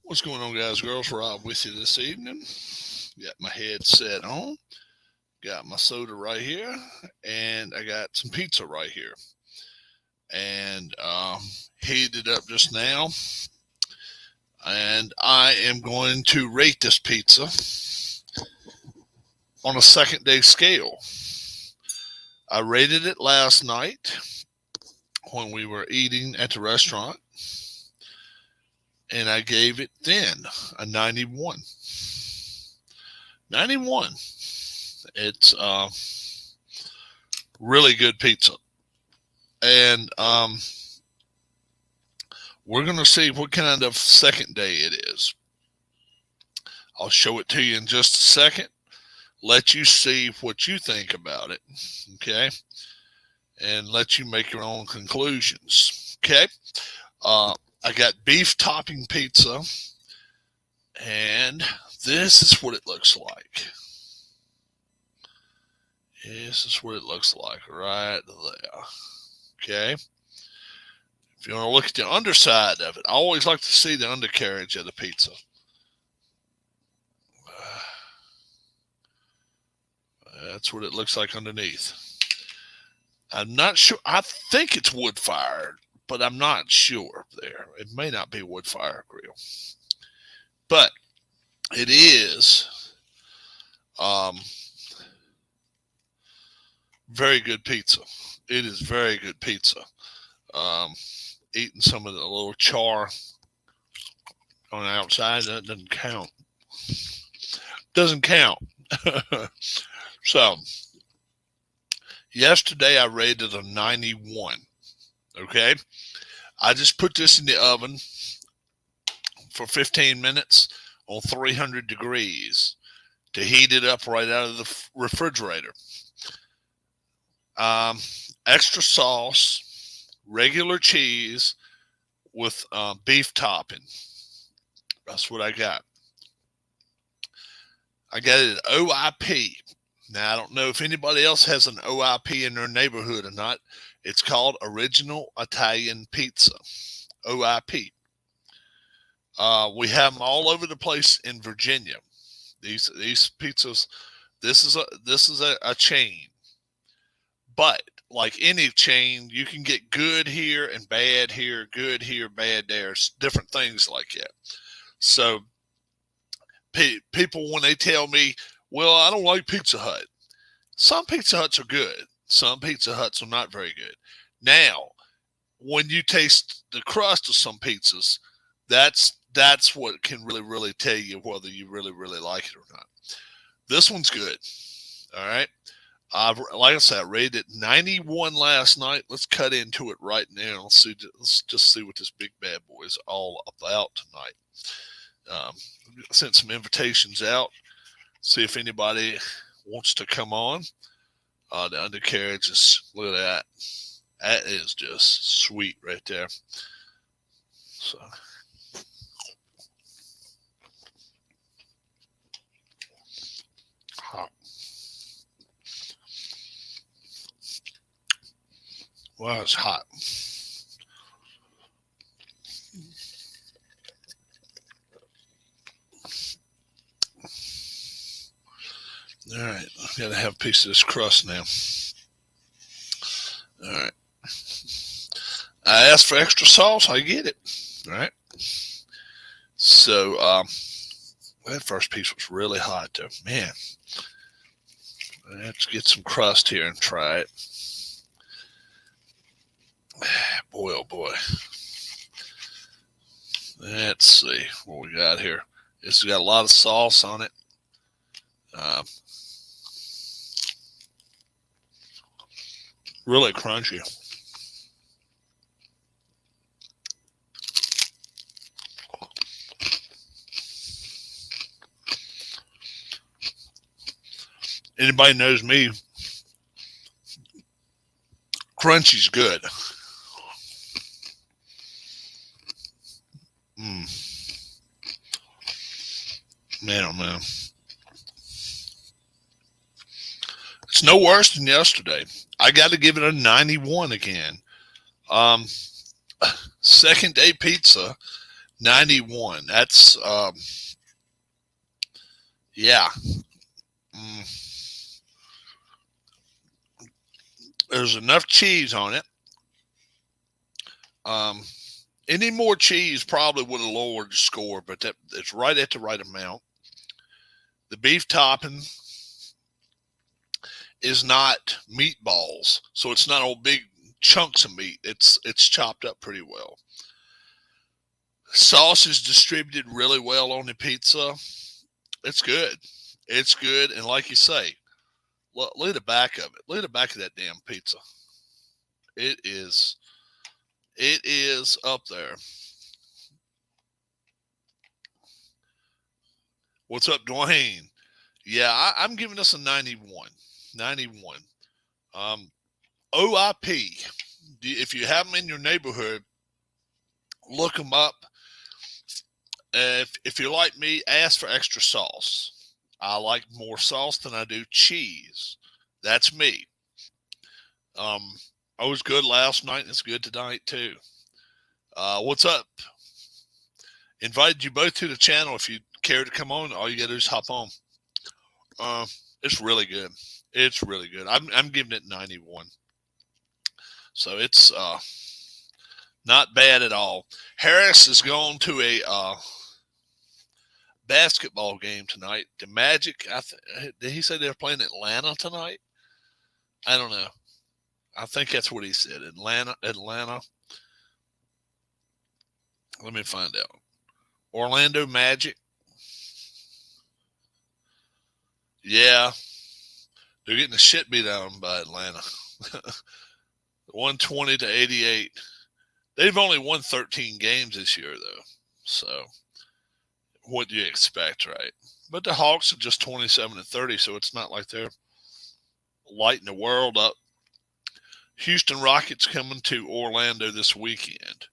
What's going on, guys, girls? Rob with you this evening. Got my headset on, got my soda right here, and I got some pizza right here. And heated up just now. And I am going to rate this pizza on a second day scale. I rated it last night when we were eating at the restaurant, and I gave it then a 91. 91. It's really good pizza. And we're going to see what kind of second day it is. I'll show it to you in just a second. Let you see what you think about it. Okay? And let you make your own conclusions. Okay? I got beef topping pizza, and this is what it looks like. This is what it looks like right there. Okay? If you want to look at the underside of it, I always like to see the undercarriage of the pizza. That's what it looks like underneath. I'm not sure. I think it's wood fired, but I'm not sure there. It may not be wood fire grill. But it is very good pizza. It is very good pizza. Eating some of the little char on the outside, that doesn't count. Doesn't count. So, yesterday I rated a 91. Okay? I just put this in the oven for 15 minutes on 300 degrees to heat it up right out of the refrigerator. Extra sauce, regular cheese with beef topping. That's what I got. I got it at OIP. Now, I don't know if anybody else has an OIP in their neighborhood or not. It's called Original Italian Pizza, OIP. We have them all over the place in Virginia. These pizzas, this is a chain. But like any chain, you can get good here and bad here, good here, bad there. It's different things like that. So people, when they tell me, well, I don't like Pizza Hut. Some Pizza Huts are good. Some Pizza Huts are not very good. Now, when you taste the crust of some pizzas, that's what can really tell you whether you really like it or not. This one's good. All right. Like I said, I rated it 91 last night. Let's cut into it right now. Let's just see what this big bad boy is all about tonight. Sent some invitations out. See if anybody wants to come on. The undercarriage is, look at that. That is just sweet right there. So. Hot. Well, it's hot. All right, I've got to have a piece of this crust now. All right. I asked for extra sauce, I get it. All right. So, that first piece was really hot, though. Man, let's get some crust here and try it. Boy, oh boy. Let's see what we got here. It's got a lot of sauce on it. Really crunchy. Anybody knows me, crunchy's good. Man, oh man. It's no worse than yesterday. I got to give it a 91 again. Second day pizza. 91. That's yeah. There's enough cheese on it. Any more cheese probably would have lowered the score, but it's right at the right amount. The beef topping is not meatballs, so it's not all big chunks of meat. It's chopped up pretty well. Sauce is distributed really well on the pizza. It's good. It's good, and like you say, look at the back of it. Look at the back of that damn pizza. It is up there. What's up, Dwayne? Yeah, I'm giving this a 91. 91. OIP. If you have them in your neighborhood, look them up. If you're like me, ask for extra sauce. I like more sauce than I do cheese. That's me. I was good last night, and it's good tonight too. What's up? Invited you both to the channel. If you care to come on, all you gotta do is hop on. It's really good. It's really good. I'm giving it 91. So it's not bad at all. Harris is going to a basketball game tonight. The Magic, did he say they're playing Atlanta tonight? I don't know. I think that's what he said. Atlanta. Let me find out. Orlando Magic. Yeah. They're getting the shit beat out of them by Atlanta. 120 to 88. They've only won 13 games this year, though. So, what do you expect, right? But the Hawks are just 27 to 30, so it's not like they're lighting the world up. Houston Rockets coming to Orlando this weekend.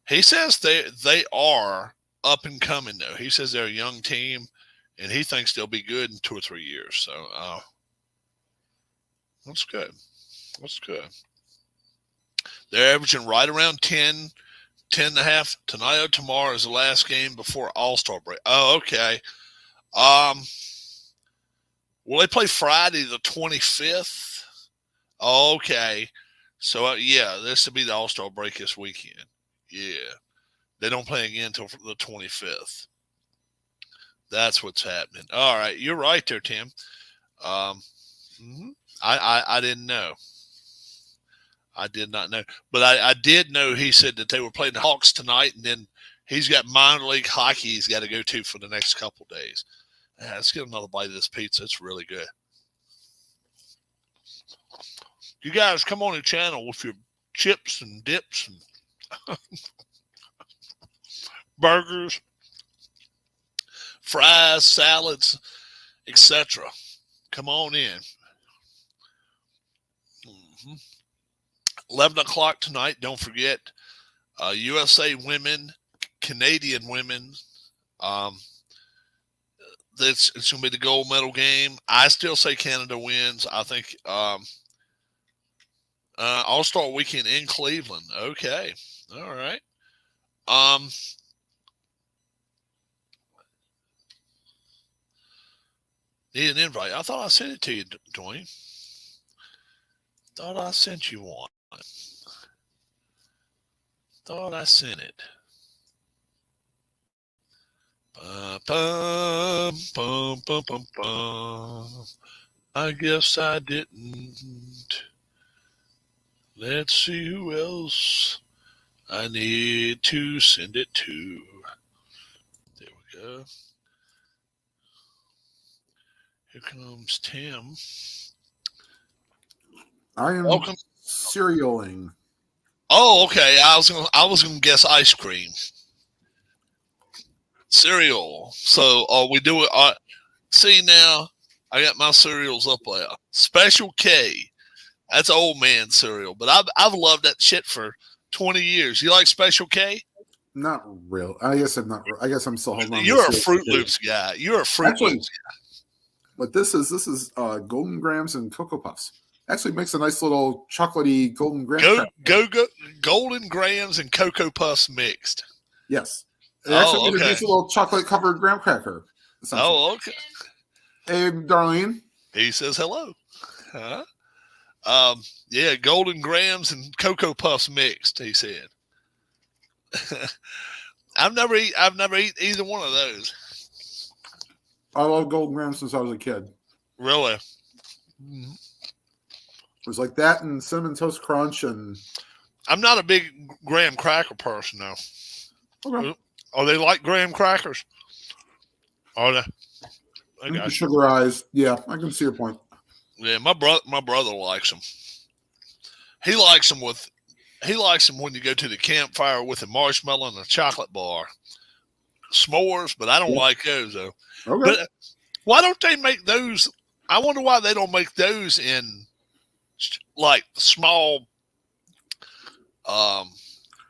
He says they are up and coming, though. He says they're a young team, and he thinks they'll be good in 2 or 3 years. So, that's good. That's good. They're averaging right around 10 and a half. Tonight or tomorrow is the last game before All-Star break. Oh, okay. Will they play Friday the 25th? Okay. So, yeah, this will be the All-Star break this weekend. Yeah. They don't play again until the 25th. That's what's happening. All right. You're right there, Tim. I didn't know. I did not know. But I did know he said that they were playing the Hawks tonight, and then he's got minor league hockey he's got to go to for the next couple of days. Let's get another bite of this pizza. It's really good. You guys come on the channel with your chips and dips and burgers, fries, salads, etc. Come on in. 11 o'clock tonight. Don't forget, USA women, Canadian women. It's going to be the gold medal game. I still say Canada wins. I think All-Star weekend in Cleveland. Okay. All right. Need an invite. I thought I sent it to you, Dwayne. Thought I sent you one. Thought I sent it. Bum, bum, bum, bum, bum. I guess I didn't. Let's see who else I need to send it to. There we go. Here comes Tim. I am cerealing. Oh, okay. I was gonna guess ice cream. Cereal. So we do it. See now, I got my cereals up there. Special K. That's old man cereal, but I've loved that shit for 20 years. You like Special K? Not real. I guess I'm not. I guess I'm still holding on. You're a Fruit Loops guy. You're a Fruit Loops guy. But this is Golden Grams and Cocoa Puffs. Actually makes a nice little chocolatey golden graham Go, cracker. go, golden grams and Cocoa Puffs mixed. Yes. It Oh, actually made a okay. nice little chocolate covered graham cracker. Oh, okay. Hey, Darlene. He says hello. Huh? Yeah, golden grams and Cocoa Puffs mixed, he said. I've never eaten either one of those. I love golden grahams since I was a kid. Really? It was like that and Cinnamon Toast Crunch and... I'm not a big graham cracker person, though. Okay. Are they like graham crackers? Are they? I got you. Sugarized. Yeah, I can see your point. Yeah, my brother likes them. He likes them when you go to the campfire with a marshmallow and a chocolate bar. S'mores, but I don't like those, though. Okay. But why don't they make those? I wonder why they don't make those in like small.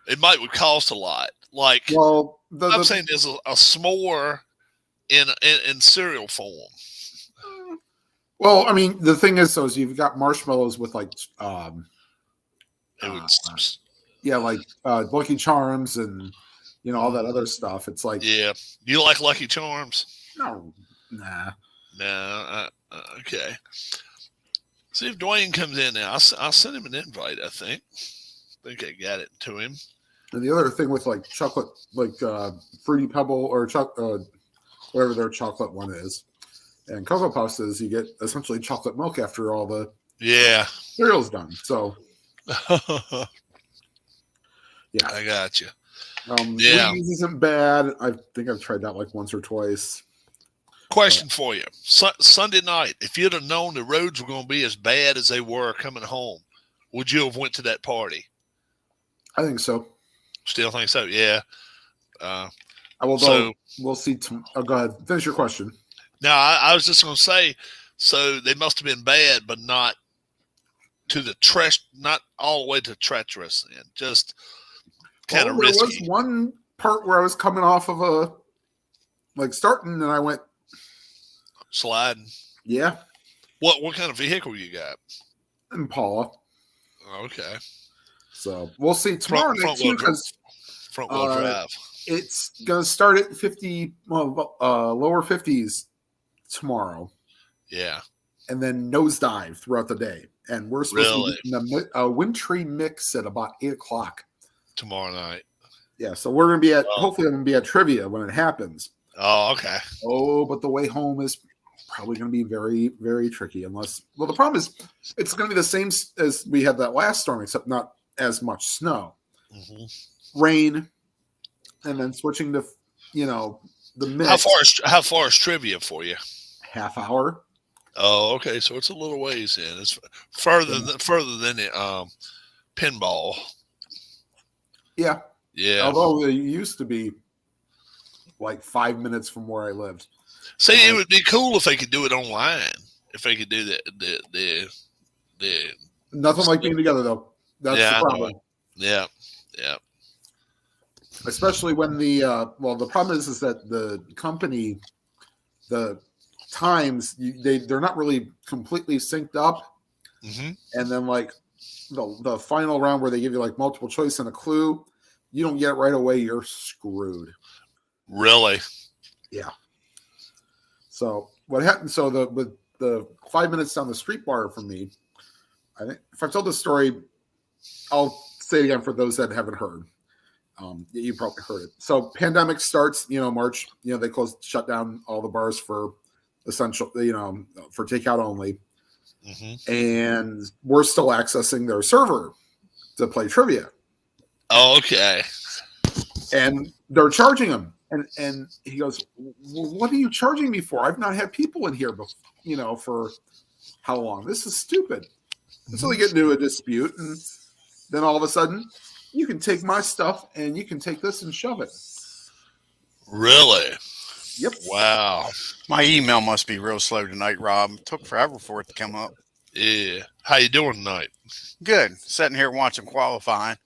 It would cost a lot. Like, well, I'm saying there's a s'more in cereal form. Well, I mean, the thing is, so is you've got marshmallows with like, Lucky Charms and all that other stuff. It's like, yeah, you like Lucky Charms? No, nah. Okay. See if Dwayne comes in now. I'll send him an invite. I think I got it to him. And the other thing with like chocolate, like Fruity Pebble or whatever their chocolate one is, and Cocoa Puffs is you get essentially chocolate milk after all the cereal's done. So yeah, I got you. Wheaties isn't bad. I think I've tried that like once or twice. Question for you. Sunday night, if you'd have known the roads were going to be as bad as they were coming home, would you have went to that party? I think so. Still think so, yeah. We'll see. Go ahead. Finish your question. Now, I was just going to say, so they must have been bad, but not to the not all the way to treacherous, and just kind of risky. There was one part where I was coming off of starting, and I went sliding. Yeah. What kind of vehicle you got? Impala. Okay. So we'll see tomorrow night too, because front wheel drive. It's gonna start at 50, lower 50s tomorrow. Yeah. And then nosedive throughout the day, and we're supposed to be in a wintry mix at about 8:00 tomorrow night. Yeah, so we're gonna be at. Hopefully, I'm gonna be at trivia when it happens. Oh, okay. Oh, but the way home is probably going to be very, very tricky. The problem is it's going to be the same as we had that last storm, except not as much snow, rain, and then switching to the mix. How far is trivia for you? Half hour. Oh, okay. So it's a little ways in. It's further than the pinball. Yeah. Yeah. Although it used to be like 5 minutes from where I lived. See, it would be cool if they could do it online. If they could do the nothing like being together though. That's the problem. Yeah. Especially when the problem is that the company, the times they're not really completely synced up, and then like the final round where they give you like multiple choice and a clue, you don't get it right away, you're screwed. Really? Yeah. So what happened? So with the 5 minutes down the street bar from me, I think if I've told this story, I'll say it again for those that haven't heard. You probably heard it. So pandemic starts, March. They shut down all the bars for essential, for takeout only, and we're still accessing their server to play trivia. Oh, okay. And they're charging them. And he goes, well, what are you charging me for? I've not had people in here before, for how long? This is stupid. And so they get into a dispute, and then all of a sudden, you can take my stuff and you can take this and shove it. Really? Yep. Wow. My email must be real slow tonight, Rob. It took forever for it to come up. Yeah. How you doing tonight? Good. Sitting here watching qualifying.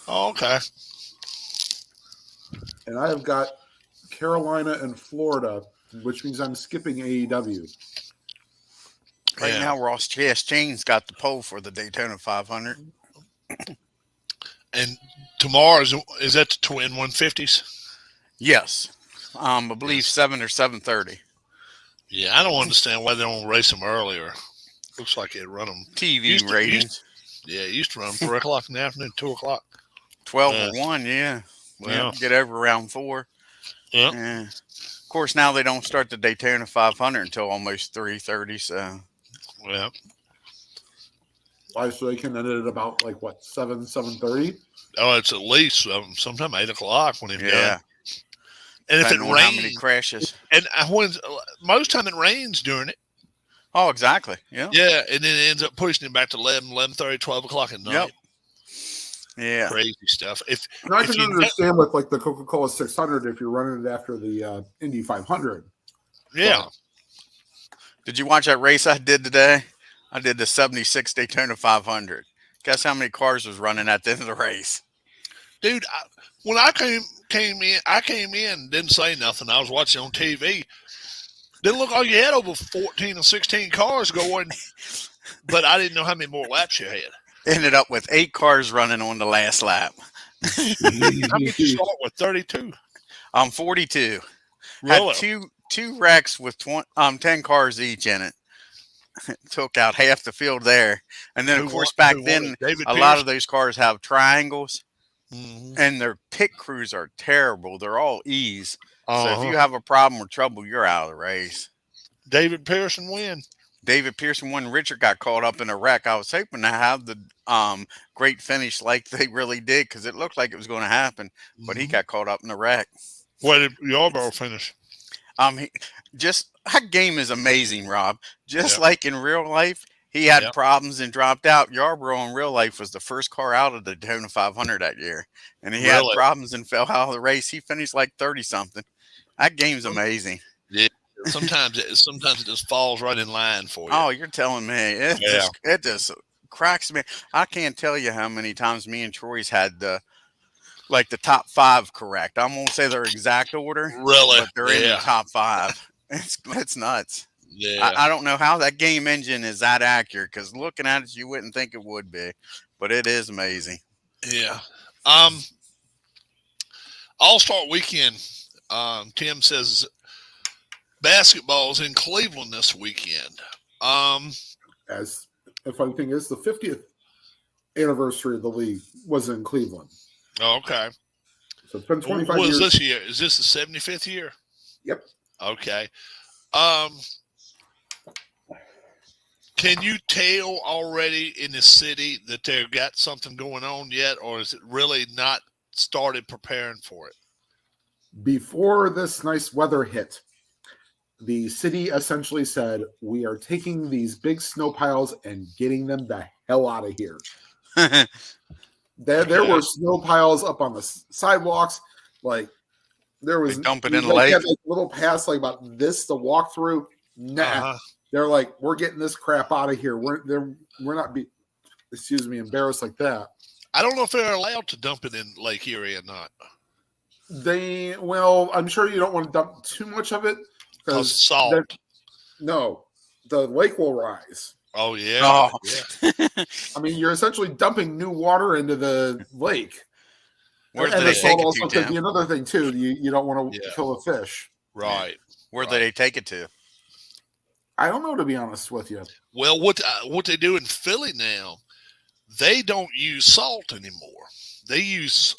Oh, okay. And I have got Carolina and Florida, which means I'm skipping AEW. Right now, Ross Chastain's got the pole for the Daytona 500. And tomorrow is that the twin 150s? Yes, I believe 7 or 7:30. Yeah, I don't understand why they don't race them earlier. Looks like they'd run them. TV ratings. It used to run them 3 o'clock in the afternoon, 2 o'clock. 12 or 1, yeah. Well, Get over around 4. Yeah. Yeah. Of course, now they don't start the Daytona 500 until almost 3:30. So, yeah. Why? So they can end it at about 7:30. Oh, it's at least sometime 8 o'clock when they've done. And if it Depending on rains, how many crashes. and most time it rains during it. Oh, exactly. Yeah. Yeah, and then it ends up pushing it back to 11:30, 12 o'clock at night. Yep. Yeah. Crazy stuff. And I can understand with the Coca-Cola 600 if you're running it after the Indy 500. Yeah. Did you watch that race I did today? I did the 76 Daytona 500. Guess how many cars was running at the end of the race? Dude, when I came in, didn't say nothing. I was watching on TV. Didn't look like you had over 14 or 16 cars going, but I didn't know how many more laps you had. Ended up with 8 cars running on the last lap. How did you start with 32? 42. Really? Had two wrecks with 10 cars each in it. Took out half the field there. And then, of course, back then, a lot of those cars have triangles. Mm-hmm. And their pit crews are terrible. They're all E's. So if you have a problem or trouble, you're out of the race. David Pearson win. David Pearson won. Richard got caught up in a wreck. I was hoping to have the great finish like they really did because it looked like it was going to happen, but he got caught up in a wreck. What did Yarborough finish? That game is amazing, Rob. Just like in real life, he had problems and dropped out. Yarborough in real life was the first car out of the Daytona 500 that year, and he had problems and fell out of the race. He finished like 30-something. That game's amazing. Yeah. Sometimes it just falls right in line for you. Oh, you're telling me. It just cracks me. I can't tell you how many times me and Troy's had the top 5 correct. I won't say their exact order. Really? But they're in the top 5. It's nuts. Yeah. I don't know how that game engine is that accurate because looking at it, you wouldn't think it would be, but it is amazing. Yeah. All-Star Weekend. Tim says basketball's in Cleveland this weekend. As the funny thing is, the 50th anniversary of the league was in Cleveland. Oh, okay. So it's been 25 years. What is this year? Is this the 75th year? Yep. Okay. Can you tell already in the city that they've got something going on yet, or is it really not started preparing for it? Before this nice weather hit, the city essentially said, we are taking these big snow piles and getting them the hell out of here. There were snow piles up on the sidewalks. There was dump it in the lake. Had little paths about this to walk through. Nah. They're like, we're getting this crap out of here. We're not embarrassed like that. I don't know if they're allowed to dump it in Lake Erie or not. I'm sure you don't want to dump too much of it because salt. No, the lake will rise. Oh yeah. Oh. Yeah. I mean, you're essentially dumping new water into the lake. Where do they take it also could be another thing too. You don't want to kill a fish. Right. Where do they take it to? I don't know, to be honest with you. Well, what they do in Philly now, they don't use salt anymore. They use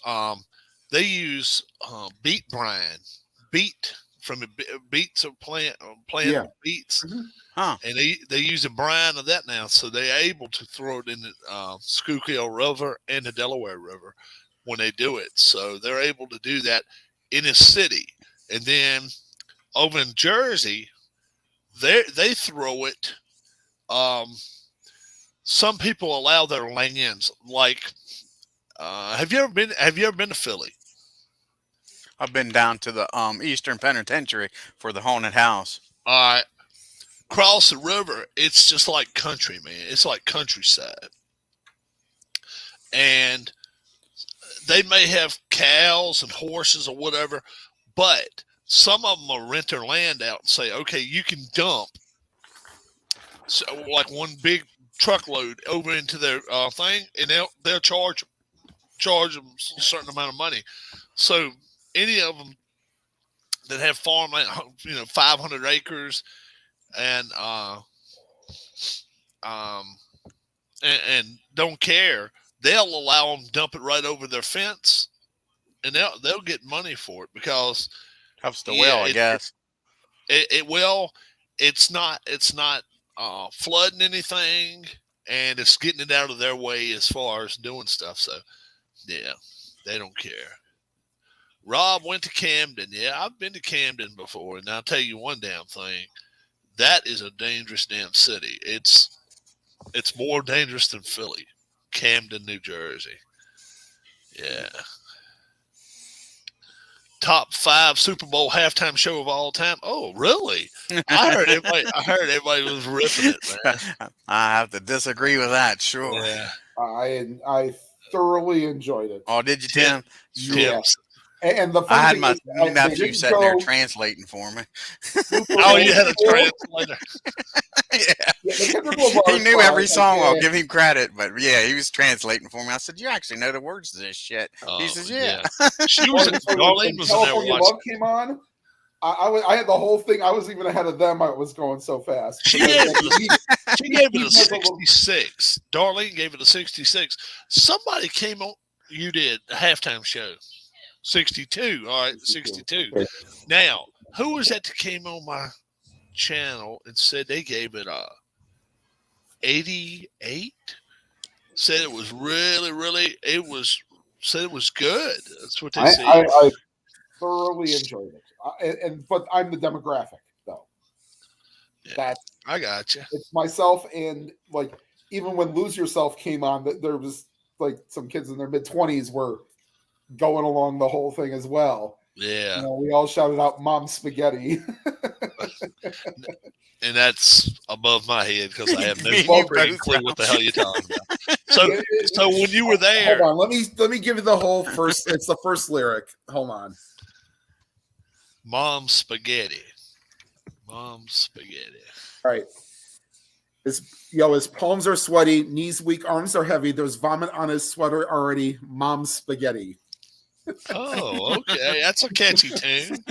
beet brine, beets of plant beets, and they use a brine of that now, so they're able to throw it in the Schuylkill River and the Delaware River when they do it. So they're able to do that in a city, and then over in Jersey, they throw it. Some people allow their lands. Have you ever been to Philly? I've been down to the Eastern Penitentiary for the haunted house. All right. Cross the river, it's just like country, man. It's like countryside. And they may have cows and horses or whatever, but some of them will rent their land out and say, okay, you can dump so, like one big truckload over into their thing, and they'll charge them a certain amount of money. So any of them that have farmland, 500 acres, and and don't care, they'll allow them to dump it right over their fence, and they'll get money for it because helps the well, I guess. It will. It's not flooding anything, and it's getting it out of their way as far as doing stuff. So yeah, they don't care. Rob went to Camden. Yeah, I've been to Camden before, and I'll tell you one damn thing. That is a dangerous damn city. It's more dangerous than Philly. Camden, New Jersey. Yeah. Top 5 Super Bowl halftime show of all time. Oh, really? I heard everybody was ripping it, man. I have to disagree with that, sure. Yeah. I thoroughly enjoyed it. Oh, did you, Tim? Sure. Yeah. And the I had thing my is, nephew sitting there translating for me. Oh, you had a translator. He knew every song. I'll give him credit, but yeah, he was translating for me. I said, "You actually know the words to this shit?" He says, "Yeah." She was. Darlene was in there California Love came on. I had the whole thing. I was even ahead of them. I was going so fast. She gave it a 66. Darlene gave it a 66. Somebody came on. You did a halftime show. 62. All right, 62. Now, who was that came on my channel and said they gave it a 88? Said it was really, said it was good. That's what they said. I thoroughly enjoyed it. But I'm the demographic, though. Yeah, I got you. It's myself, and like even when Lose Yourself came on, there was like some kids in their mid-20s were going along the whole thing as well. Yeah. We all shouted out "Mom Spaghetti." And that's above my head because I have no clue what the hell you're talking about. So when you were there, hold on, let me give you the whole first. It's the first lyric. Hold on. Mom Spaghetti. Mom Spaghetti. All right. His palms are sweaty, knees weak, arms are heavy. There's vomit on his sweater already. Mom Spaghetti. Oh, okay. That's a catchy tune.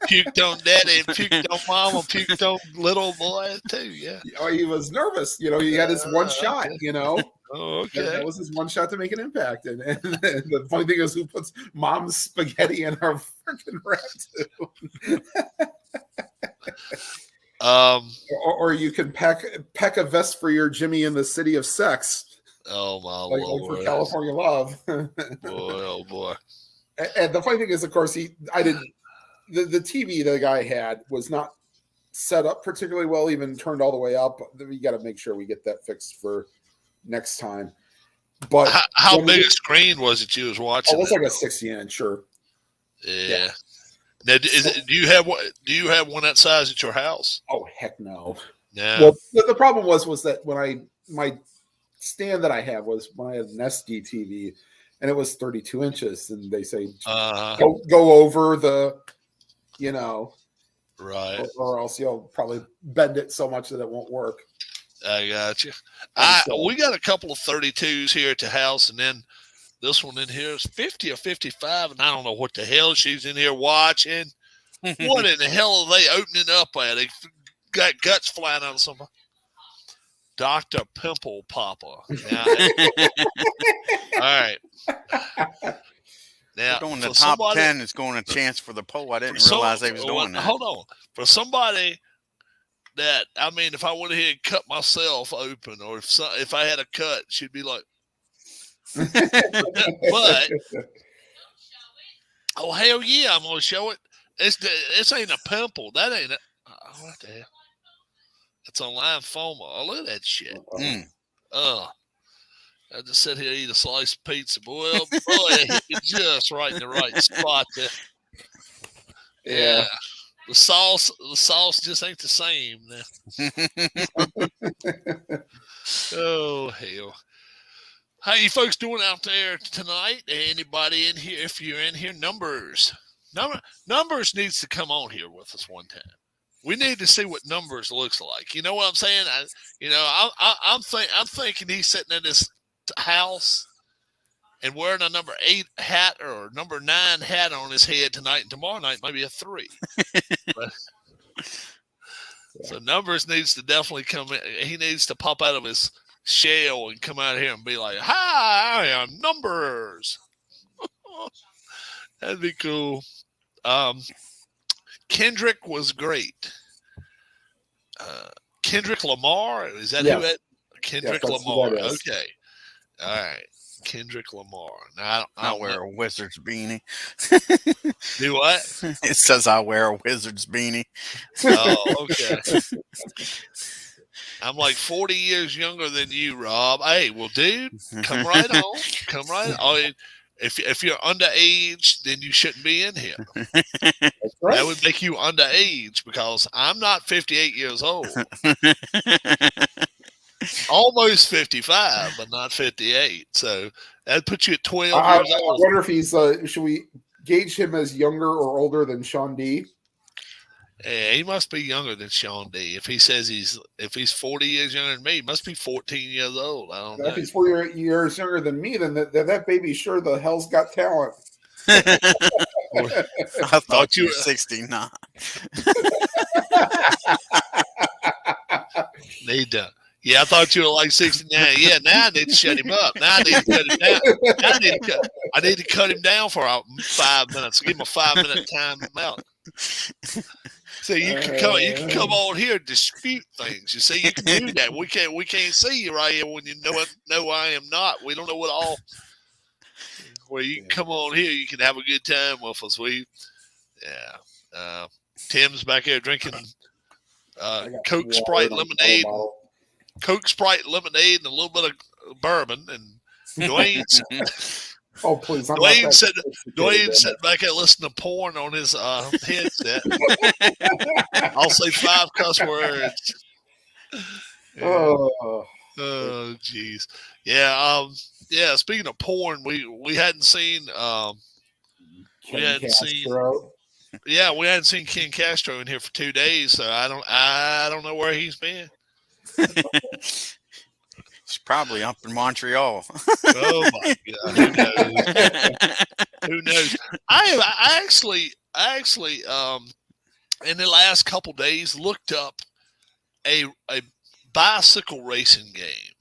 Puked on daddy, puked on mama, puked on little boy too. Yeah. He was nervous. He had his one shot. Oh, okay. That was his one shot to make an impact. And the funny thing is, who puts Mom's Spaghetti in our freaking rap tune? Or you can peck a vest for your Jimmy in the City of Sex. Oh my Lord! Like for California Love. Boy, oh boy! And the funny thing is, of course, the TV the guy had was not set up particularly well, even turned all the way up. We got to make sure we get that fixed for next time. But how big a screen was it you was watching? Oh, it was like a 60-inch, sure. Yeah. Now, do you have one that size at your house? Oh heck no. Yeah. Well, the problem was that when my stand that I have was when I had an SD TV, and it was 32 inches, and they say go over the, right, or else you'll probably bend it so much that it won't work. I got you. We got a couple of 32s here at the house, and then this one in here is 50 or 55, and I don't know what the hell she's in here watching. What in the hell are they opening up at? They got guts flying out of something. Dr. Pimple Popper. Now, all right. Now, doing the top 10 is going a chance for the poll. I didn't realize they was doing that. Hold on. For somebody that, if I went ahead and cut myself open, or if I had a cut, she'd be like, but, oh, hell yeah, I'm going to show it. This ain't a pimple. That ain't what the hell? It's a lymphoma. Oh, look at that shit. I just sit here and eat a slice of pizza. Boy, hit me just right in the right spot there. Yeah. The sauce just ain't the same now. Oh, hell. How you folks doing out there tonight? Anybody in here? If you're in here, numbers needs to come on here with us one time. We need to see what numbers looks like. You know what I'm saying? I'm thinking he's sitting in his house and wearing a number 8 hat or number 9 hat on his head tonight, and tomorrow night maybe a 3. But, so numbers needs to definitely come in. He needs to pop out of his shell and come out here and be like, "Hi, I am Numbers." That'd be cool. Kendrick was great. Kendrick Lamar, is that who that? Kendrick Lamar. Okay. All right. Kendrick Lamar. Now, I wear a Wizards beanie. Do what? It says I wear a Wizards beanie. Oh, okay. I'm like 40 years younger than you, Rob. Hey, well, dude, come right on. Come right on. If you're underage, then you shouldn't be in here. That's right. That would make you underage because I'm not 58 years old. Almost 55, but not 58. So that puts you at 12 years old. I wonder if he's, should we gauge him as younger or older than Sean D? Yeah, he must be younger than Sean D. If he says if he's 40 years younger than me, he must be 14 years old. I don't know. If he's 40 years younger than me, then that baby sure the hell's got talent. I thought you were 69. Need to. Yeah, I thought you were like 69. Yeah, now I need to shut him up. Now I need to cut him down. I need to cut him down for 5 minutes. Give him a 5-minute time out. So you can come on here and dispute things. You see, you can do that. We can't see you right here when you know I am not. We don't know what all. Where you can come on here, you can have a good time with us. Tim's back here drinking Coke Sprite lemonade. Coke Sprite lemonade and a little bit of bourbon, and Dwayne's oh please! Dwayne sitting back there listening to porn on his headset. I'll say 5 cuss words. Oh jeez. Yeah. Speaking of porn, we hadn't seen. We hadn't seen Ken Castro in here for 2 days, so I don't know where he's been. He's probably up in Montreal. Oh my God! Who knows? I actually, in the last couple days, looked up a bicycle racing game.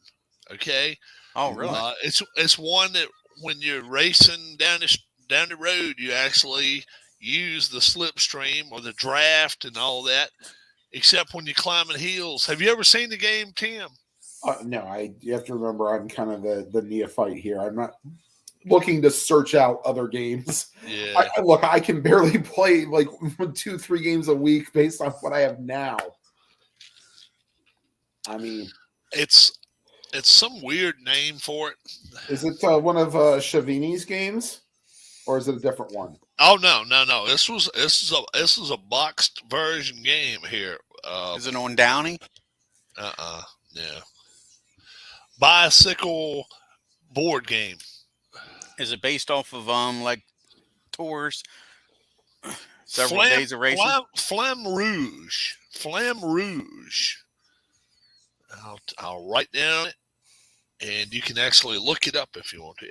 Okay. Oh, really? It's one that when you're racing down the road, you actually use the slipstream or the draft and all that. Except when you're climbing hills. Have you ever seen the game, Tim? No, you have to remember I'm kind of the neophyte here. I'm not looking to search out other games. Yeah. I can barely play like 2-3 games a week based on what I have now. I mean, it's some weird name for it. Is it one of Shavini's games, or is it a different one? Oh no! This is a boxed version game here. Is it on Downey? Yeah. Bicycle board game. Is it based off of like tours? Several days of racing. Flamme Rouge. I'll write down it, and you can actually look it up if you want to.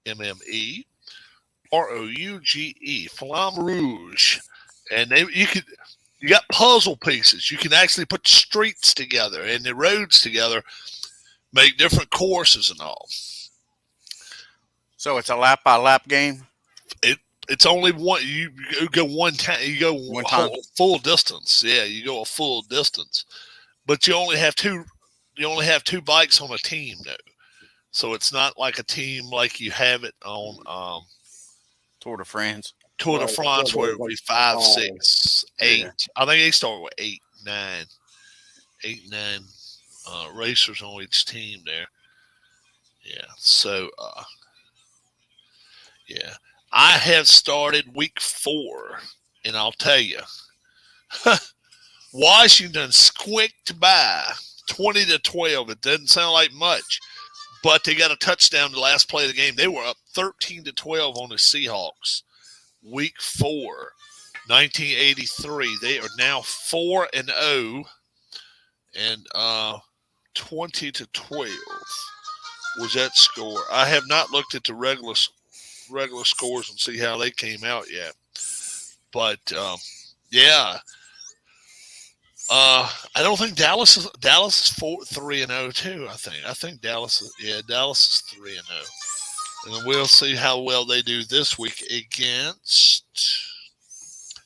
FLAMME. ROUGE, Flamme Rouge, and you got puzzle pieces. You can actually put streets together and the roads together, make different courses and all. So it's a lap by lap game. It's only one. You go one time. You go one time. Full distance. Yeah, you go a full distance, but you only have two. You only have 2 bikes on a team though, so it's not like a team like you have it on. Tour de France. Where it would be 5, 6, 8. Yeah. I think they start with 8, 9 racers on each team there. Yeah. So, I have started week 4, and I'll tell you, Washington squeaked by 20-12. It doesn't sound like much, but they got a touchdown the last play of the game. They were up 13-12 on the Seahawks. Week 4. 1983. They are now 4-0, and 20-12 was that score. I have not looked at the regular scores and see how they came out yet, but yeah. I don't think Dallas is 3-0 too. I think Dallas is 3-0, and we'll see how well they do this week against.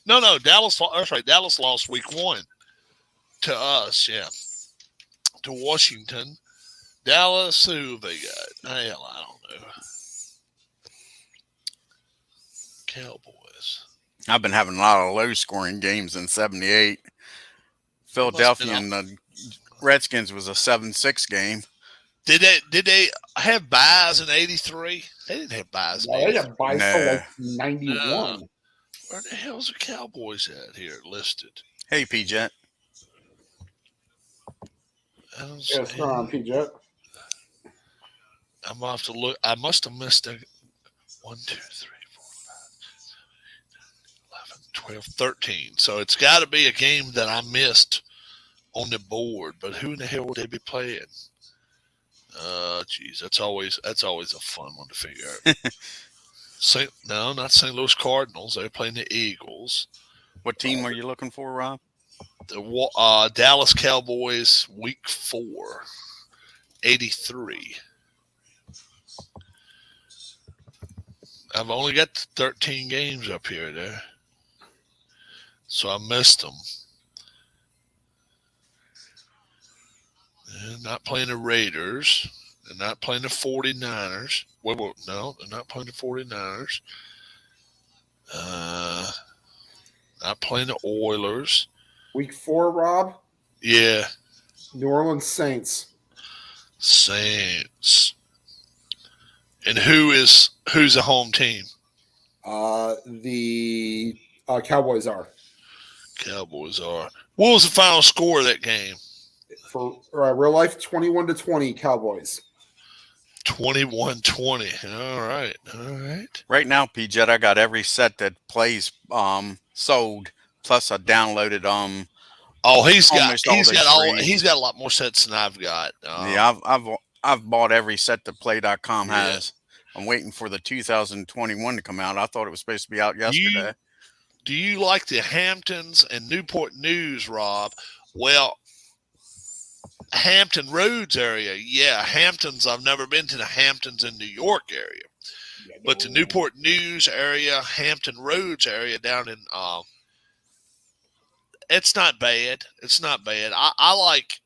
No, Dallas. That's right. Dallas lost week 1 to us. Yeah, to Washington. Dallas, who they got? Hell, I don't know. Cowboys. I've been having a lot of low-scoring games in '78. Philadelphia and the Redskins was a 7-6 game. Did they have buys in '83? They didn't have buys. No, they had buys for like '91. Where the hell's the Cowboys at here listed? Hey, P-Jet. Yeah, what's going on, P-Jet? I'm gonna have to look. I must have missed a 1, 2, 3, 4, 5, 11, 12, 13. So it's got to be a game that I missed on the board. But who in the hell would they be playing? Geez, that's always a fun one to figure out. No, not St. Louis Cardinals. They're playing the Eagles. What team are you looking for, Rob? The Dallas Cowboys, Week 4, '83. I've only got 13 games up here there, so I missed them. They're not playing the Raiders. They're not playing the 49ers. No, they're not playing the 49ers. Not playing the Oilers. Week 4, Rob? Yeah. New Orleans Saints. And who's the home team? The Cowboys are. Cowboys are. What was the final score of that game? For real life, 21-20 Cowboys. 21-20. All right. Right now, P-Jet, I got every set that plays sold, plus I downloaded he's got a lot more sets than I've got. Yeah, I've bought every set that Play.com has. I'm waiting for the 2021 to come out. I thought it was supposed to be out yesterday. Do you like the Hamptons and Newport News, Rob? Well, Hampton Roads area. Yeah, Hamptons. I've never been to the Hamptons in New York area. But the Newport News area, Hampton Roads area down in it's not bad. It's not bad. I like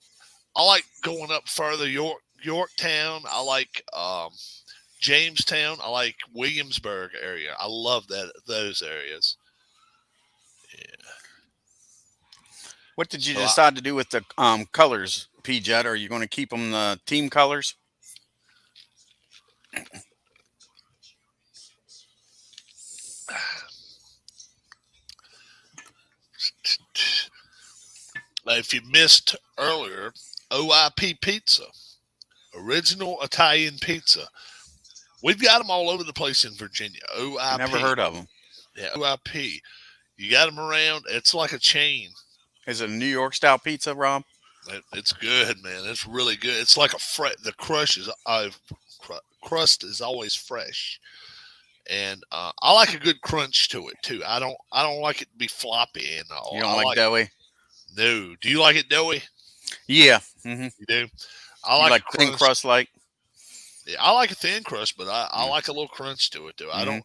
going up further, Yorktown. I like Jamestown. I like Williamsburg area. I love those areas. Yeah. What did you decide to do with the colors, P-Jet? Are you going to keep them the team colors? If you missed earlier, OIP Pizza, original Italian pizza. We've got them all over the place in Virginia. OIP. Never heard of them. Yeah, OIP. You got them around. It's like a chain. Is it a New York style pizza, Rob? It's good, man. It's really good. It's like the crust is always fresh, and I like a good crunch to it too. I don't like it to be floppy and all. You don't like doughy? No. Do you like it doughy? Yeah. Mm-hmm. You do. I like thin crust, like. Yeah, I like a thin crust, but I like a little crunch to it too. I don't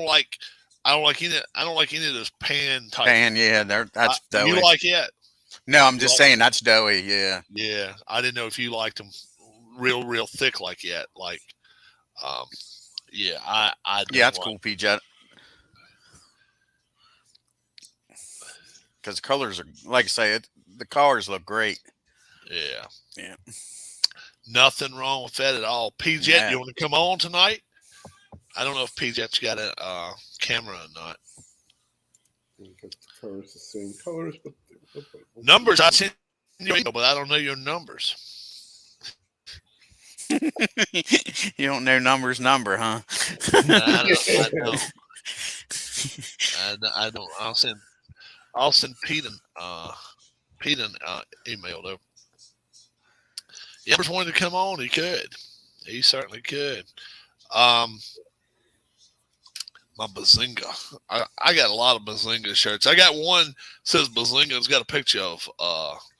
like any of those pan type. Yeah, that's doughy. You like it? No, I'm just saying that's doughy. Yeah. Yeah, I didn't know if you liked them real thick like that. Like, yeah, I. Yeah, that's cool, P-Jet. Because the colors are, like I say, the colors look great. Yeah. Yeah. Nothing wrong with that at all. P-Jet, you want to come on tonight? I don't know if P-Jet's got a camera or not. The colors the same colors, but numbers I sent you, but I don't know your numbers. You don't know number, huh? I I don't. I'll send Pete an email though. If he wanted to come on, he could. He certainly could. My Bazinga. I got a lot of Bazinga shirts. I got one that says Bazinga. It's got a picture of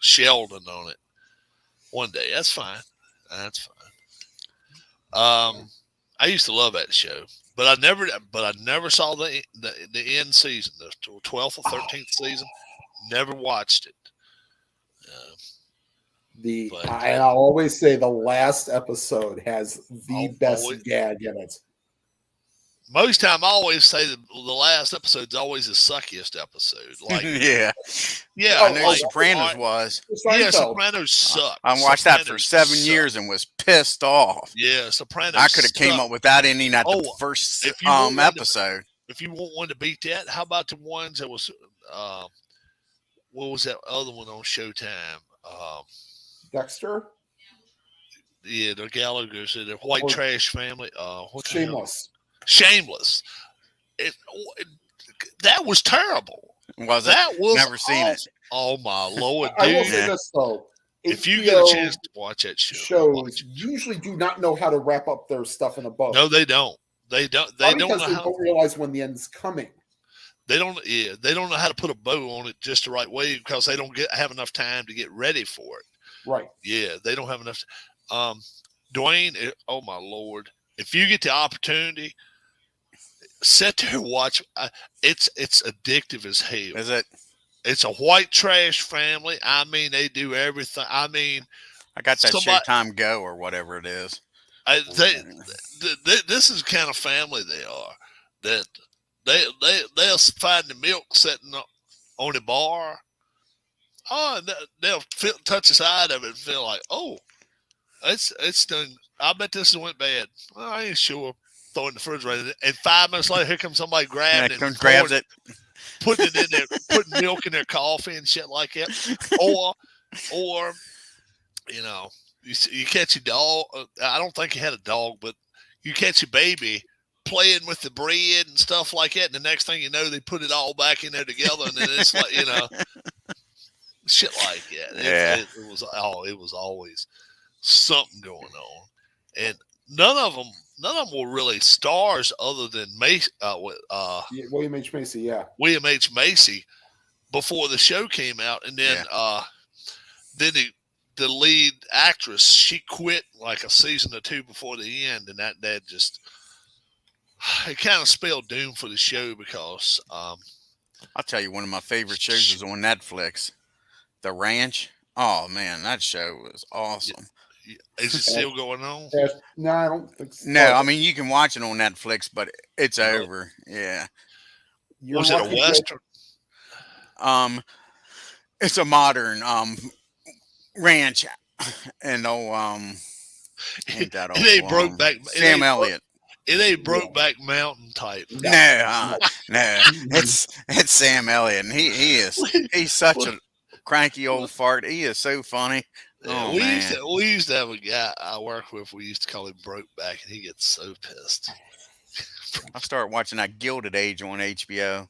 Sheldon on it. One day. That's fine. That's fine. I used to love that show, but I never saw the end season, the 12th or 13th season. Never watched it. I'll always say the last episode has the best gag in it. Most time, I always say that the last episode's always the suckiest episode. Like, yeah. I know Sopranos was. Yeah, Sopranos sucked. I watched that for 7 years and was pissed off. Yeah, Sopranos. I could have came up with that ending at the first episode. If you want one to beat that, how about the ones that was? What was that other one on Showtime? Dexter. Yeah, the Gallagher's, the white trash family. Shameless. Shameless. That was terrible. Was that it? Was never seen it. Oh my Lord, dude! I will say this though: if you get a chance to watch that shows usually do not know how to wrap up their stuff in a bow. No, they don't. They don't. They don't know how. Don't realize when the end's coming. They don't. Yeah, they don't know how to put a bow on it just the right way because they don't have enough time to get ready for it. Right. Yeah, they don't have enough. Dwayne, oh my Lord! If you get the opportunity, sit there and watch. It's addictive as hell. Is it? It's a white trash family. I mean, they do everything. I mean, I got that Showtime Go or whatever it is. This is the kind of family they are. That they'll find the milk sitting on the bar. Oh, and they'll touch the side of it and feel like, oh, it's done. I bet this went bad. Well, I ain't sure. Throw it in the refrigerator, and 5 minutes later, here comes somebody grabbing it, grabs it, putting it in there, putting milk in their coffee and shit like that. Or you know, you catch a dog. I don't think you had a dog, but you catch a baby playing with the bread and stuff like that. And the next thing you know, they put it all back in there together, and then it's like shit like that. Yeah. It was always something going on, and none of them were really stars other than Macy. William H. Macy, yeah. William H. Macy before the show came out, and then the lead actress, she quit like a season or two before the end, and that just it kind of spelled doom for the show because I'll tell you, one of my favorite shows is on Netflix, The Ranch. Oh man, that show was awesome. Is it still going on? No, I don't think so. No, I mean you can watch it on Netflix, but it's over. Yeah. Was it a Western? It's a modern ranch, and ain't that old? It ain't Brokeback. Sam Elliott. It ain't Brokeback Mountain type. No, it's Sam Elliott, and he's such a cranky old fart. He is so funny. Oh, we used to have a guy I work with. We used to call him Brokeback, and he gets so pissed. I started watching that Gilded Age on HBO.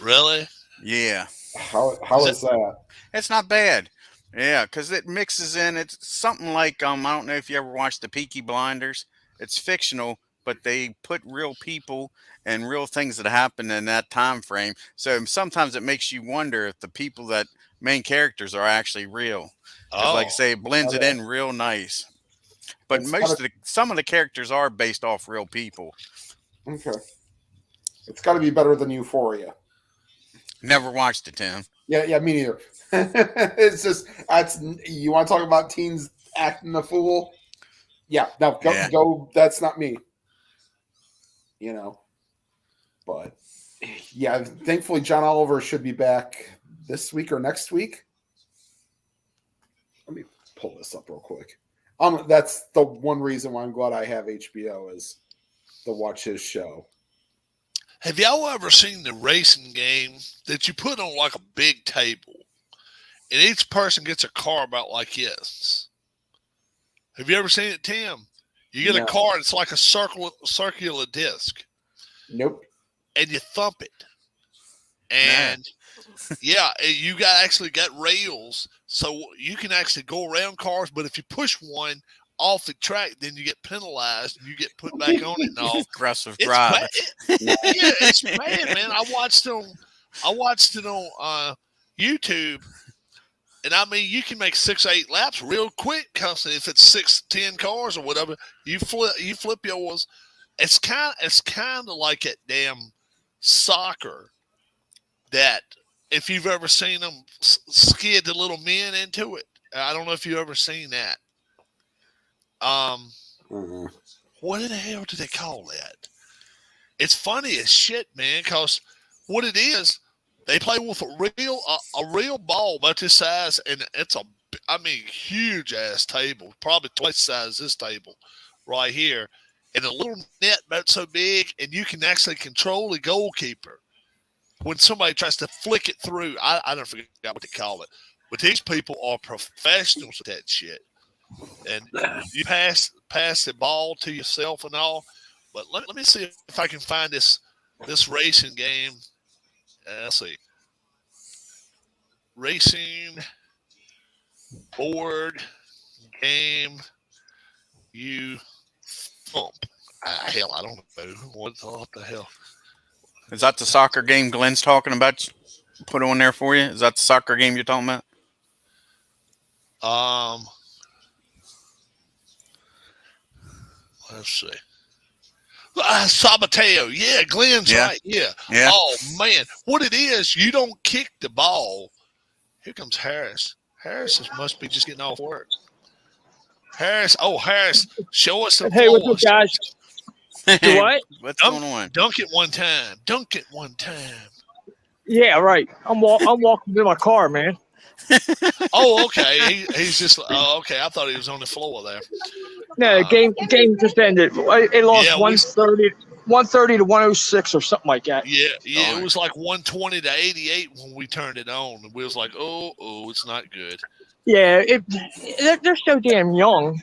Really? Yeah. How is that? It's not bad. Yeah, because it mixes in. It's something like I don't know if you ever watched the Peaky Blinders. It's fictional, but they put real people and real things that happen in that time frame. So sometimes it makes you wonder if the people that main characters are actually real. Like I say, it blends it in real nice. But some of the characters are based off real people. Okay. It's got to be better than Euphoria. Never watched it, Tim. Yeah, me neither. It's just you want to talk about teens acting a fool? Yeah, no, go. That's not me. But yeah, thankfully John Oliver should be back this week or next week. Let me pull this up real quick. That's the one reason why I'm glad I have HBO is to watch his show. Have y'all ever seen the racing game that you put on like a big table and each person gets a car about like this? Have you ever seen it, Tim? You get a car, it's like a circular disc. Nope. And you thump it. And you actually got rails, so you can actually go around cars. But if you push one off the track, then you get penalized and you get put back on it and all. Aggressive It's driver. bad. It's bad, man. I watched it on YouTube, and I mean, you can make 6-8 laps real quick. Cause if it's 6-10 cars or whatever, you flip yours. It's kind of like at damn soccer that if you've ever seen them skid the little men into it. I don't know if you've ever seen that. What in the hell do they call that? It's funny as shit, man, because what it is, they play with a real ball about this size, and it's huge ass table, probably twice the size of this table right here, and a little net about so big, and you can actually control the goalkeeper when somebody tries to flick it through. I don't forget what they call it, but these people are professionals at that shit. And you pass the ball to yourself and all. But let me see if I can find this racing game. Let's see. Racing board game you thump. Hell, I don't know. What the hell? Is that the soccer game Glenn's talking about? Put on there for you? Is that the soccer game you're talking about? Let's see. Sabateo. Yeah, Glenn's right. Yeah. Oh, man. What it is, you don't kick the ball. Here comes Harris. Harris must be just getting off work. Harris, show us some Hey, what's up, guys? Do what? What's going on? Dunk it one time. Yeah, right. I'm walking to my car, man. Oh, okay. He's just okay. I thought he was on the floor there. No, game just ended. It lost 130 to 106 or something like that. Yeah. It was like 120 to 88 when we turned it on, and we was like, oh, it's not good. Yeah, they're so damn young.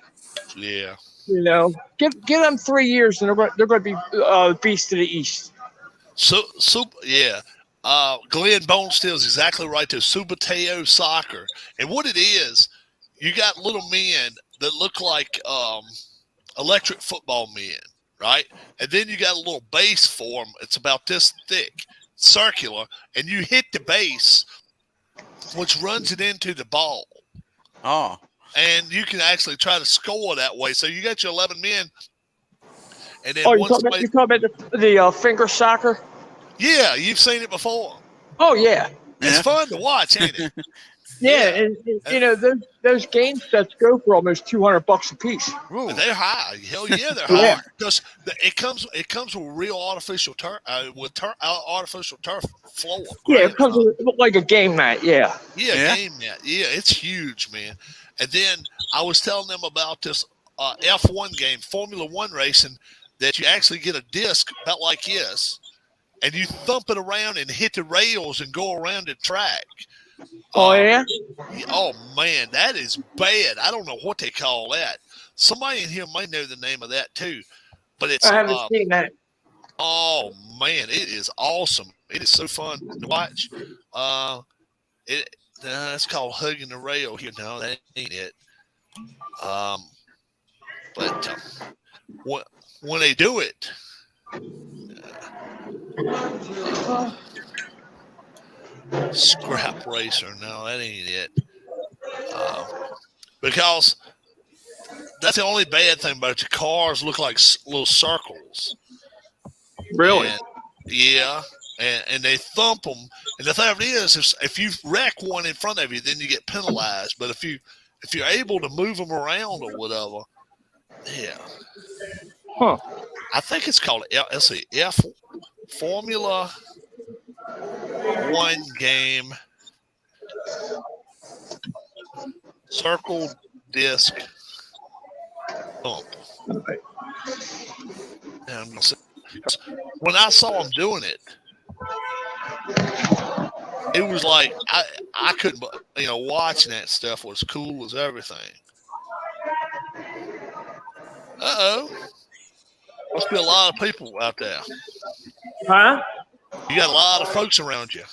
Yeah. You know, give them 3 years, and they're going to be beast to the east. So yeah. Glenn Bonesteel is exactly right there. Subateo soccer. And what it is, you got little men that look like electric football men, right? And then you got a little base for them. It's about this thick, circular, and you hit the base, which runs it into the ball. Oh. And you can actually try to score that way. So you got your 11 men. And then you're talking about the finger soccer? Yeah, you've seen it before. Oh, yeah. It's fun to watch, ain't it? Yeah, and you know, those game sets go for almost $200 a piece. Ooh. They're high. Hell yeah, they're high. Because it comes with real artificial turf, artificial turf floor. Yeah, it comes with like a game mat. Yeah. Game mat. Yeah, it's huge, man. And then I was telling them about this F1 game, Formula One racing, that you actually get a disc about like this, and you thump it around and hit the rails and go around the track. Oh, yeah? Oh, man, that is bad. I don't know what they call that. Somebody in here might know the name of that, too. But it's, I haven't seen that. Oh, man, it is awesome. It is so fun to watch. It's called Hugging the Rail here. No, that ain't it. But when they do it, Scrap Racer. No, that ain't it. Because that's the only bad thing about your cars. Look like little circles. Really? And they thump them. And the thing of it is, if you wreck one in front of you, then you get penalized. But if you're able to move them around or whatever, yeah. Huh. I think it's called F Formula One game circle disc thump. And when I saw him doing it, it was like I couldn't, watching that stuff was cool as everything. Must be a lot of people out there. Huh? You got a lot of folks around you.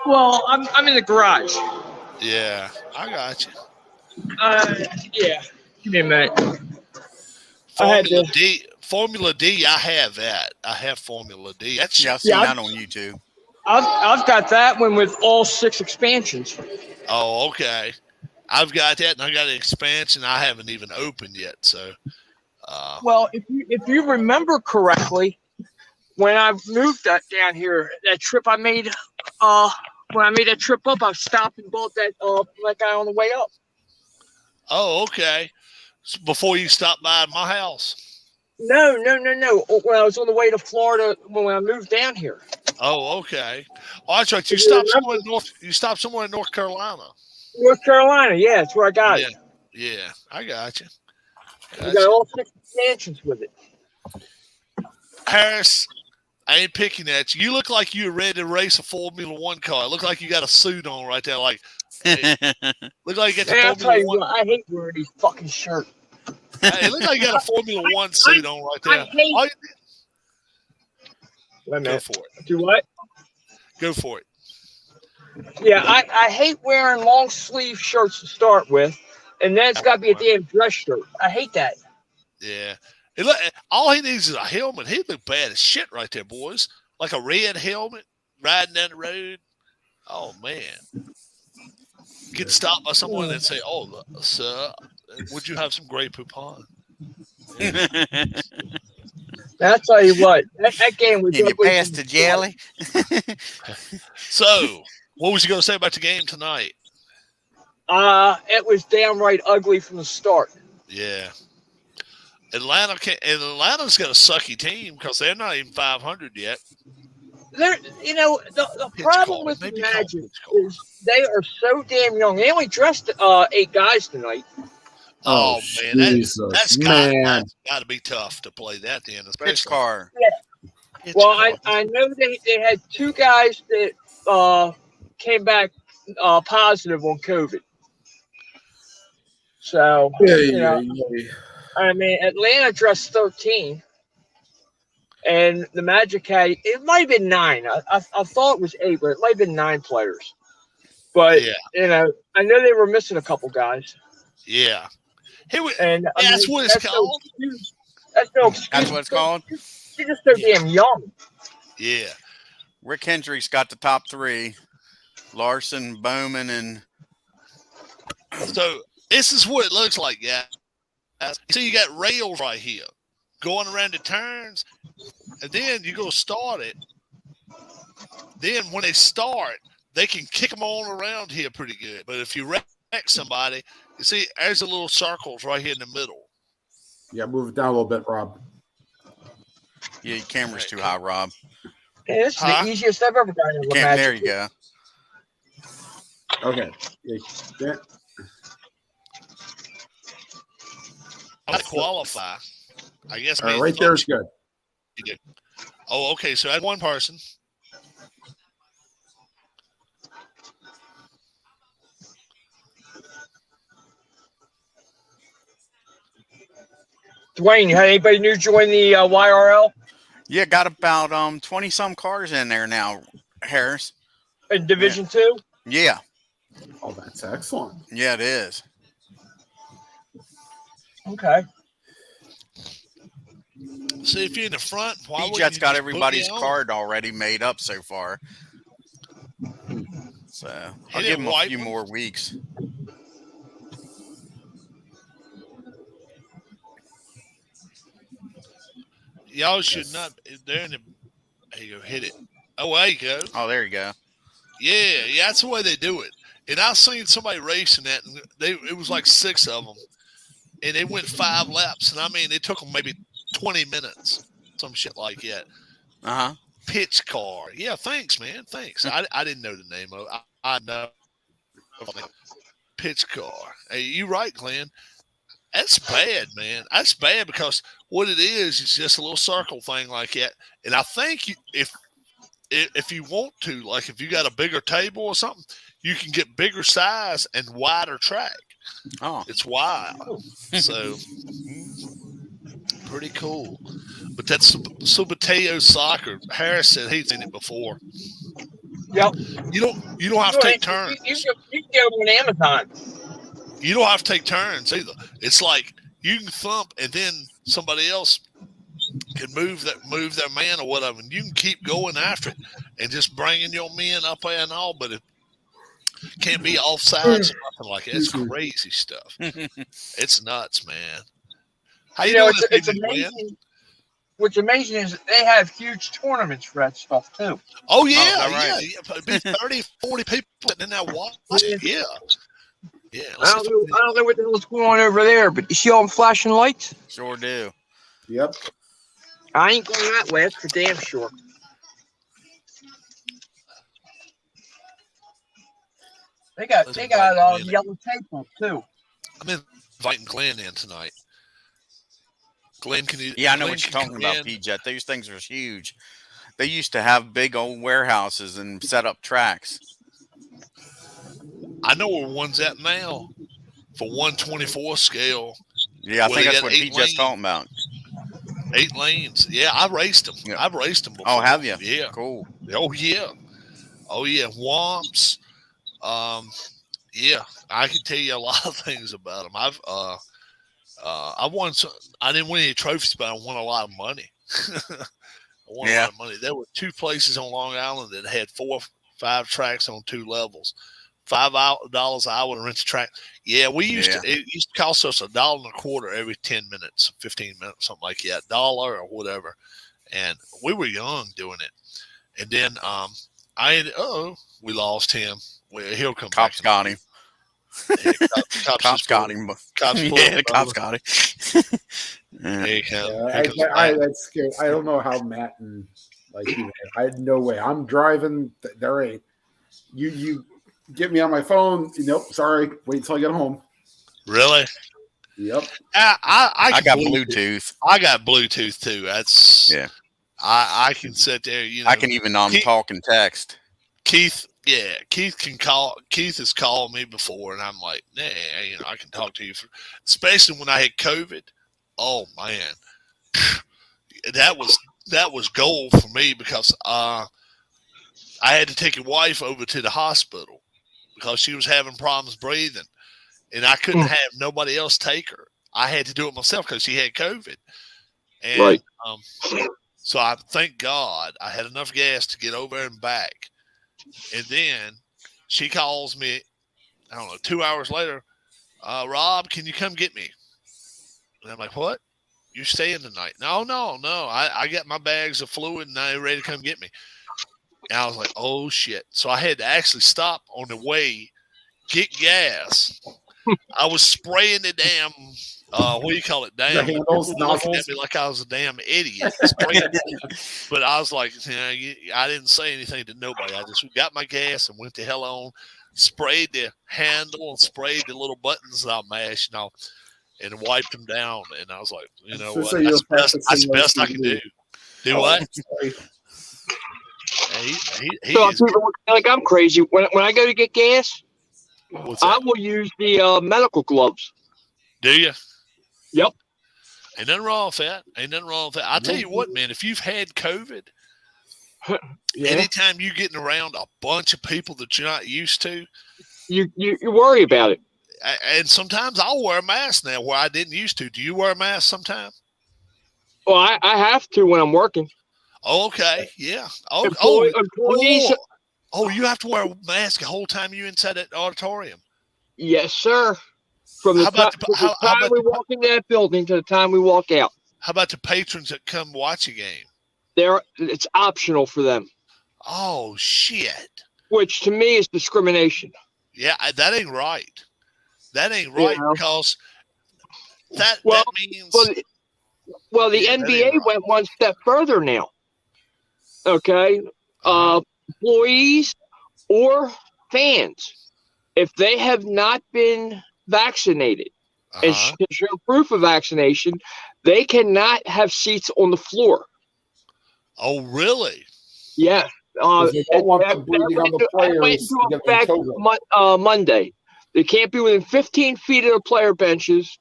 Well, I'm in the garage. Yeah, I got you. Yeah. Give me a minute. Formula D, I have that. I have Formula D. I've seen that on YouTube. I've got that one with all 6 expansions. Oh, okay. I've got that, and I got an expansion I haven't even opened yet. So, well, if you remember correctly, when I moved down here, that trip I made, when I made that trip up, I stopped and bought that guy on the way up. Oh, okay. So before you stopped by my house. No. When I was on the way to Florida, when I moved down here. Oh, okay. Oh, that's right. You stopped somewhere in North Carolina. North Carolina, yeah, that's where I got it. Yeah, I got you. You got all 6 expansions with it. Harris, I ain't picking at you. You look like you're ready to race a Formula One car. Look like you got a suit on right there. Like, hey, look like you got the I'll tell you Formula One. what, I hate wearing these fucking shirts. Hey, it looks like you got a Formula One suit on right there. Wait a minute. Go for it. Do what? Go for it. Yeah, I hate wearing long sleeve shirts to start with, and then it's got to be a damn dress shirt. I hate that. Yeah. All he needs is a helmet. He'd look bad as shit right there, boys. Like a red helmet riding down the road. Oh, man. Get stopped by someone and say, "Oh, sir, would you have some Grey Poupon?" Yeah. I'll tell you what, that game was. Can you pass the jelly? So, what was you going to say about the game tonight? It was downright ugly from the start. Yeah. Atlanta's got a sucky team because they're not even 500 yet. The problem with the Magic is they are so damn young. They only dressed 8 guys tonight. Oh man, that's got to be tough to play that then. Pitch car. Yeah. Well, I know they had 2 guys that came back positive on COVID. So I mean, Atlanta dressed 13. And the Magic had, it might have been 9. I thought it was 8, but it might have been 9 players. But, I know they were missing a couple guys. Yeah. That's what it's called. That's no excuse. That's what it's called? You're just so damn young. Yeah. Rick Hendricks got the top 3. Larson, Bowman, and... So, this is what it looks like, guys. So, you got rails right here going around the turns, and then you go start it. Then when they start, they can kick them all around here pretty good. But if you wreck somebody, you see, there's a little circles right here in the middle. Yeah, move it down a little bit, Rob. Yeah, your camera's too high, Rob. Yeah, this is the easiest I've ever gotten. There you go. Okay. Yeah. I qualify. I guess. Right there is good. Oh, okay. So I had one person. Dwayne, you had anybody new join the YRL? Yeah, got about 20-some cars in there now, Harris. In Division 2? Yeah. Oh, that's excellent. Yeah, it is. Okay. See, if you're in the front, why would Jet's got everybody's card already made up so far. So I'll give him a few more weeks. Y'all should not. There you go. Hit it. Oh, there you go. Oh, there you go. Yeah, that's the way they do it. And I've seen somebody racing that, and it was like 6 of them, and they went 5 laps. And I mean, it took them maybe 20 minutes, some shit like that. Pitch car. Yeah, thanks, man. Thanks. I didn't know the name of it. I know. Pitch car. Hey, you right, Glenn. That's bad, man. That's bad because what it is just a little circle thing like that. And I think if you want to, like if you got a bigger table or something, you can get bigger size and wider track. Oh, it's wide. So pretty cool. But that's Subateo soccer. Harris said he's seen it before. Yep. You don't have to take turns. You can get them on Amazon. You don't have to take turns either. It's like you can thump, and then somebody else can move their man or whatever, and you can keep going after it and just bringing your men up there and all. But it can't be offsides or nothing like that. It's crazy stuff. It's nuts, man. How you doing? It's amazing. What's amazing is they have huge tournaments for that stuff too. Oh yeah, right. Yeah. 30, 40 people sitting in that watch. Yeah. I don't know what the hell's going on over there, but you see all them flashing lights? Sure do. Yep. I ain't going that way. That's for damn sure. They got yellow tape up too. I'm inviting Glenn in tonight. Glenn, can you? Yeah, I know what you're talking about, P-Jet. Those things are huge. They used to have big old warehouses and set up tracks. I know where one's at now for 124 scale. Yeah, I think that's what P-Jet's talking about. 8 lanes. Yeah, I raced them. Yeah. I've raced them before. Oh, have you? Yeah. Cool. Oh, yeah. Womps. Yeah, I can tell you a lot of things about them. I won some. I didn't win any trophies, but I won a lot of money. I won a lot of money. There were 2 places on Long Island that had 4 or 5 tracks on 2 levels. $5 an hour to rent the track. Yeah, we used to. It used to cost us $1.25 every 10 minutes, 15 minutes, something like that, $1 or whatever. And we were young doing it. And then we lost him. Well, he'll come Cops back. Got him. Yeah, cops got him. The cops got him. That's scary. I don't know how Matt and I had no way. I'm driving. There ain't. You get me on my phone. Nope. Sorry. Wait until I get home. Really? Yep. I got Bluetooth. I got Bluetooth too. That's I can sit there. I can even talk and text. Keith can call. Keith has called me before, and I'm like, nah, I can talk to you. Especially when I had COVID. Oh man, that was gold for me because I had to take your wife over to the hospital because she was having problems breathing, and I couldn't have nobody else take her. I had to do it myself because she had COVID, and so I thank God I had enough gas to get over and back. And then she calls me, I don't know, 2 hours later, Rob, can you come get me? And I'm like, what? You staying tonight? No. I got my bags of fluid and I'm ready to come get me. And I was like, oh, shit. So I had to actually stop on the way, get gas. I was spraying the damn, what do you call it? Damn. The handles, looking at me like I was a damn idiot. But I was like, I didn't say anything to nobody. I just got my gas and went the hell on, sprayed the handle and sprayed the little buttons that I mashed and wiped them down. And I was like, you know what? That's the best I can do. Do what? Like I'm crazy. When I go to get gas, I will use the medical gloves. Do you? Yep. Ain't nothing wrong with that. I'll tell you what, man, if you've had COVID, anytime you're getting around a bunch of people that you're not used to, you worry about it. And sometimes I'll wear a mask now where I didn't used to. Do you wear a mask sometimes? Well, I have to when I'm working. Oh, okay. Yeah. Employees. You have to wear a mask the whole time you're inside that auditorium. Yes, sir. From the time we walk in that building to the time we walk out. How about the patrons that come watch a game? It's optional for them. Oh, shit. Which to me is discrimination. Yeah, that ain't right. Because that means. Well, the NBA went one step further now. Okay. Employees or fans, if they have not been vaccinated and show proof of vaccination, they cannot have seats on the floor. Oh, really? Yeah. Monday. They can't be within 15 feet of the player benches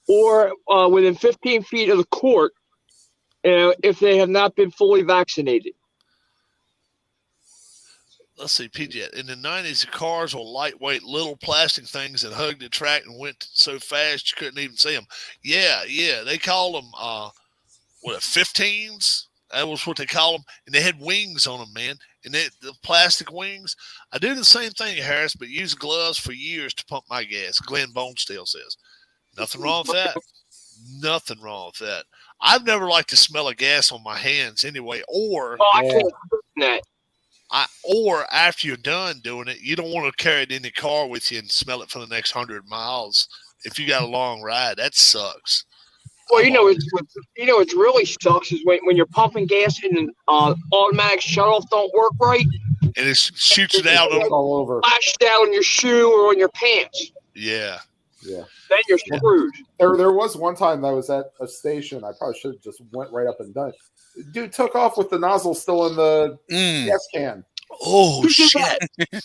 or within 15 feet of the court if they have not been fully vaccinated. Let's see, PJ. In the 90s, the cars were lightweight, little plastic things that hugged the track and went so fast you couldn't even see them. Yeah. They called them, 15s? That was what they call them. And they had wings on them, man. And the plastic wings. I do the same thing, Harris, but use gloves for years to pump my gas. Glenn Bonestale says. Nothing wrong with that. Nothing wrong with that. I've never liked the smell of gas on my hands anyway. Or I can't do that. Or after you're done doing it, you don't want to carry it in the car with you and smell it for the next 100 miles. If you got a long ride, that sucks. Well, it really sucks is when you're pumping gas and automatic shutoff don't work right, and it shoots it out all over, flashed out on your shoe or on your pants. Yeah. Then you're screwed. There was one time that I was at a station. I probably should have just went right up and done it. Dude took off with the nozzle still in the gas can. Oh, shit.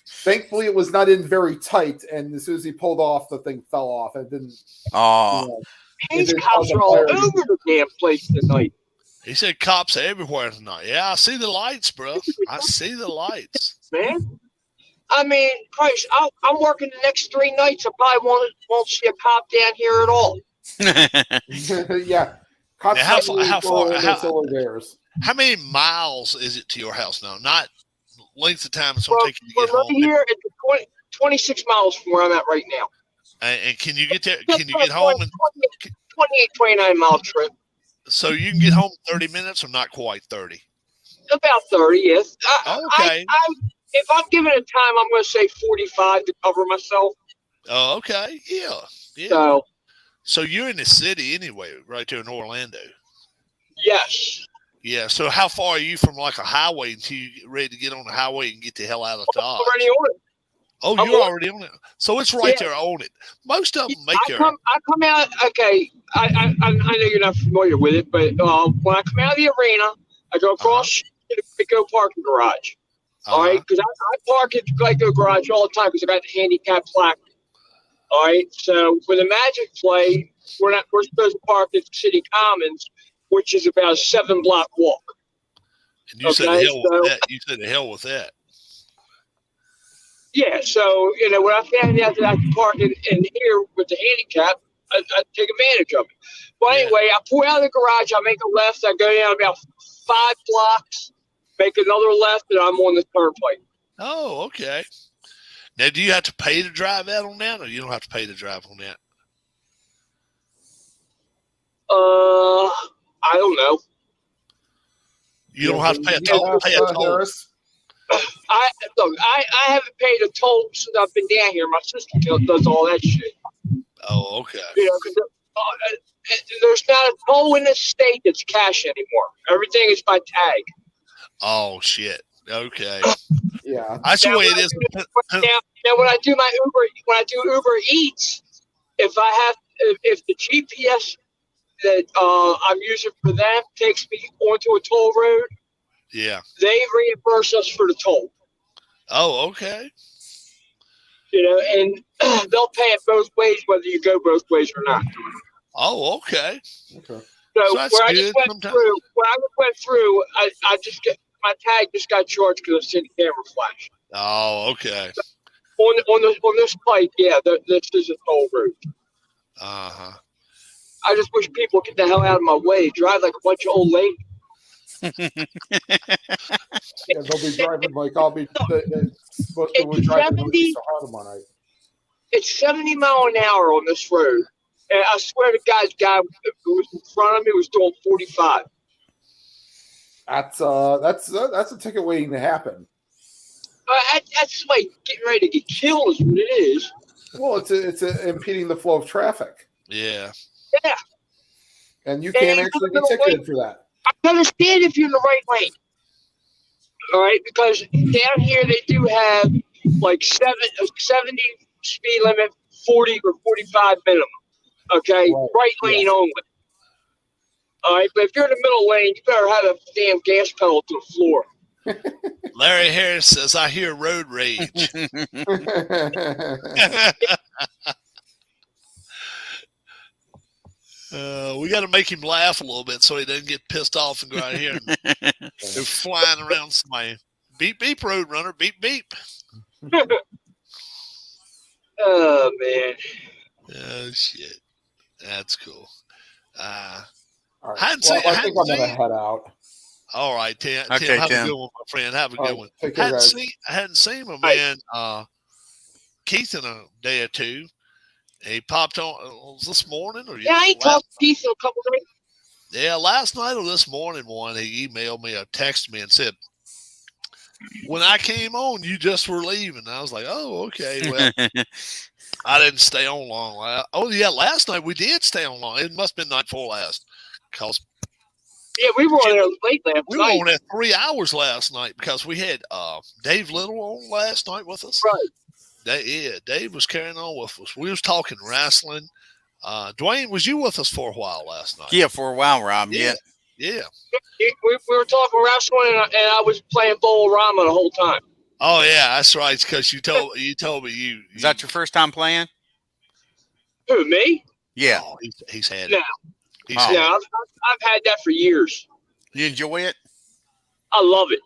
Thankfully, it was not in very tight, and as soon as he pulled off, the thing fell off. And didn't. These cops are all over the damn place tonight. He said cops are everywhere tonight. Yeah, I see the lights, bro. I see the lights. Man. I mean, Christ, I'm working the next 3 nights. I probably won't see a cop down here at all. Yeah. Cops now, how many miles is it to your house now? Not length of time it's going to take you to get home. Here, it's 26 miles from where I'm at right now. And can you get there? Can you get home? 28, 29 mile trip. So you can get home in 30 minutes or not quite 30? About 30, yes. Okay. If I'm given a time, I'm going to say 45 to cover myself. Oh, okay. Yeah. So you're in the city anyway, right there in Orlando. Yes. Yeah. So how far are you from like a highway until you get ready to get on the highway and get the hell out of Dodge? I'm already on it. Oh, you're already on it. So it's right there on it. Most of them make I come out. Okay, I know you're not familiar with it, but when I come out of the arena, I go across to the Geico parking garage. All right, because I park at the Geico garage all the time because I got the handicap plaque. All right, so for the Magic play, we're supposed to park at City Commons, which is about a 7-block walk. And you said the hell with that. You said the hell with that. Yeah, so when I found out that I could park in here with the handicap, I take advantage of it. But anyway, I pull out of the garage, I make a left, I go down about 5 blocks, make another left, and I'm on the turnpike. Oh, okay. Now, do you have to pay to drive out on that, or you don't have to pay to drive on that? I don't know. You don't have to pay a toll. I haven't paid a toll since I've been down here. My sister does all that shit. Oh, okay. Because there's not a toll in this state that's cash anymore. Everything is by tag. Oh shit. Okay. Yeah, that's the way it is. Now, when I do Uber Eats, if the GPS that I'm using for that takes me onto a toll road, they reimburse us for the toll. Oh, okay. And they'll pay it both ways, whether you go both ways or not. Oh, okay. Okay. So when I just went through, I just get my tag just got charged because I seen the camera flash. Oh, okay. On this pipe, this is a toll road. Uh-huh. I just wish people would get the hell out of my way. Drive like a bunch of old ladies. They'll be driving like I'll be supposed to driving to Harlem on night. It's 70 mile an hour on this road. And I swear to God, the guy who was in front of me was doing 45. That's a ticket waiting to happen. That's like getting ready to get killed is what it is. Well, it's impeding the flow of traffic. Yeah. Yeah. And you can't actually get ticketed for that. I understand if you're in the right lane. All right, because down here they do have like 70 speed limit, 40 or 45 minimum. Okay, right lane only. All right, but if you're in the middle lane, you better have a damn gas pedal to the floor. Larry Harris says, I hear road rage. We got to make him laugh a little bit so he doesn't get pissed off and go out here and go flying around somebody. Beep, beep, road runner. Beep, beep. Oh, man. Oh, shit. That's cool. All right. I think I'm going to head out. All right, Tim. Okay, Have Tim. a good one, my friend. Have a good one. Take care, guys. I hadn't seen my man Keith in a day or two. He popped on this morning. Or yeah, I ain't talked to Keith in a couple of days. Yeah, last night or this morning, he emailed me or texted me and said, when I came on, you just were leaving. I was like, oh, okay. Well, I didn't stay on long. Oh, yeah, last night we did stay on long. It must have been night before last. Yeah, we were on there late last night. We were on there 3 hours last night because we had Dave Little on last night with us. Right. Dave was carrying on with us. We was talking wrestling. Dwayne, was you with us for a while last night? Yeah, for a while, Rob. Yeah. We were talking wrestling, and I was playing Bowl-O-Rama the whole time. Oh yeah, that's right. Because you told me you. Is that your first time playing? Who, me? Yeah. Oh, he's had no. it. I've had that for years. You enjoy it? I love it.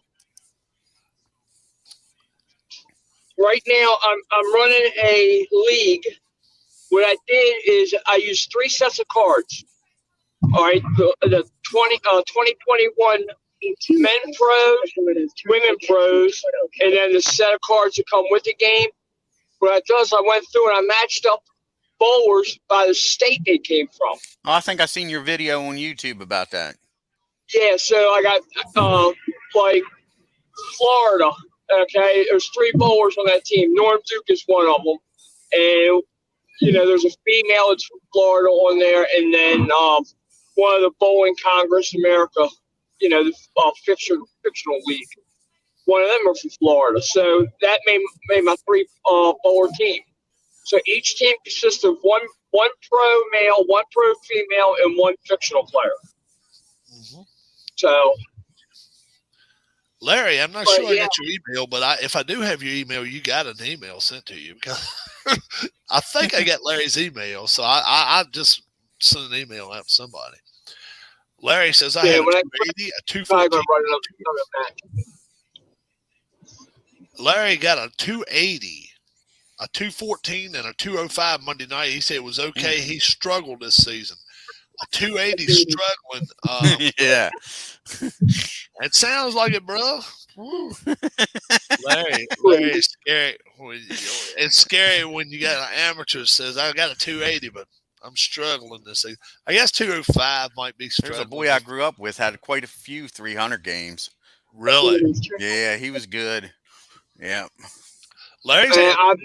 Right now, I'm running a league. What I did is I used 3 sets of cards. All right, the 2021 men pros, women pros, and then the set of cards that come with the game. What I did is I went through and I matched up bowlers by the state they came from. Oh, I think I seen your video on YouTube about that. Yeah, so I got like Florida. Okay, there's 3 bowlers on that team. Norm Duke is one of them, and there's a female that's from Florida on there, and then one of the Bowling Congress America, the fictional league. One of them are from Florida, so that made my 3 bowler team. So each team consists of one pro male, 1 pro female, and 1 fictional player. Mm-hmm. So, Larry, I'm not sure I got your email, but if I do have your email, you got an email sent to you because I think I got Larry's email, so I just sent an email out to somebody. Larry says I had a 280, a 214. Larry got a 280, a 214, and a 205 Monday night. He said it was okay. He struggled this season. A 280 struggling. Yeah. It sounds like it, bro. Larry, it's scary. It's scary when you got an amateur that says, I got a 280, but I'm struggling this season. I guess 205 might be struggling. There's a boy I grew up with had quite a few 300 games. Really? Yeah, he was good. Yeah. Larry's I've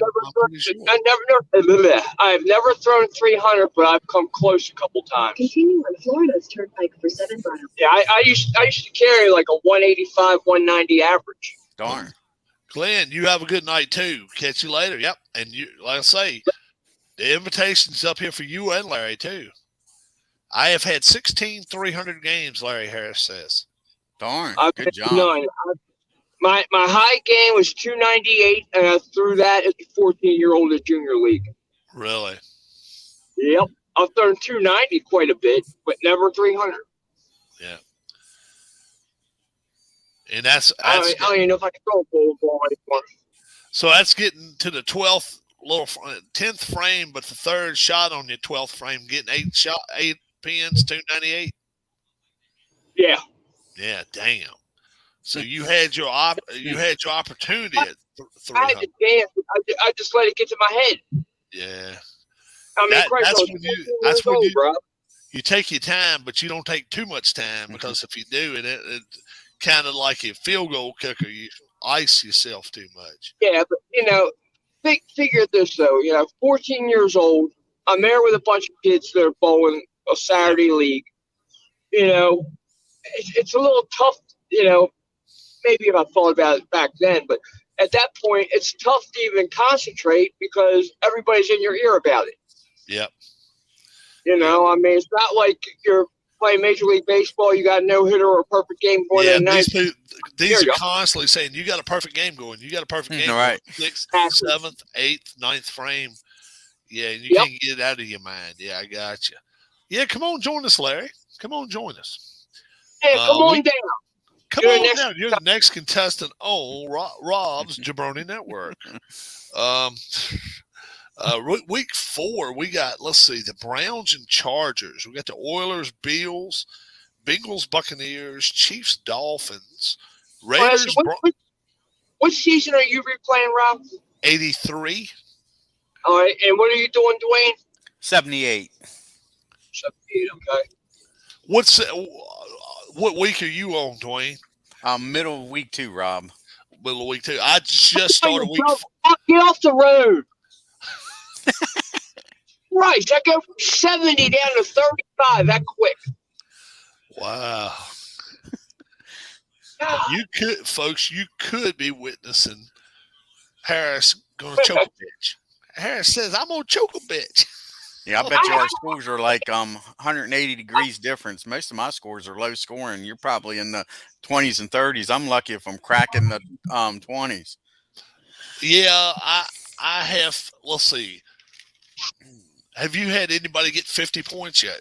never thrown 300, but I've come close a couple times. Continue on Florida's Turnpike for 7 miles. Yeah, I used to carry like a 185, 190 average. Darn. Glenn, you have a good night too. Catch you later. Yep. And you, like I say, the invitation's up here for you and Larry too. I have had 16 300 games, Larry Harris says. Darn. Good job. My high game was 298, and I threw that as a 14-year-old at junior league. Really? Yep. I've thrown 290 quite a bit, but never 300. Yeah. And that's I don't even know if I can throw a ball anymore. So that's getting to the 10th frame, but the 3rd shot on your 12th frame, getting 8 pins, 298. Yeah. Yeah, damn. So you had your opportunity at 300. I had to dance. I just let it get to my head. Yeah. I mean, that's when you take your time, but you don't take too much time because if you do, it kind of like a field goal kicker, you ice yourself too much. Yeah, but figure this though. 14 years old. I'm there with a bunch of kids that are bowling a Saturday league. It's a little tough. Maybe if I thought about it back then, but at that point, it's tough to even concentrate because everybody's in your ear about it. Yep. I mean, it's not like you're playing Major League Baseball, you got a no-hitter or a perfect game going in the these are constantly saying, you got a perfect game going. You got a perfect game right. going. 6th, 7th, 8th, 9th frame. Yeah, and you can't get it out of your mind. Yeah, I got you. Yeah, come on, join us, Larry. Come on, join us. Yeah, come on down. Come on down. You're the next contestant on Rob's Jabroni Network. Week 4, we got, let's see, the Browns and Chargers. We got the Oilers, Bills, Bengals, Buccaneers, Chiefs, Dolphins, Raiders. What season are you replaying, Rob? 83. All right, and what are you doing, Dwayne? 78. 78, okay. What week are you on, Dwayne? Middle of week 2, Rob. Middle of week 2. I just started week 4. Get off the road. Right, I go from 70 down to 35 that quick. Wow. You could be witnessing Harris going to choke a bitch. Harris says, I'm going to choke a bitch. Yeah, I bet you our scores are like 180 degrees difference. Most of my scores are low scoring. You're probably in the 20s and 30s. I'm lucky if I'm cracking the 20s. Yeah, I have. Let's see. Have you had anybody get 50 points yet?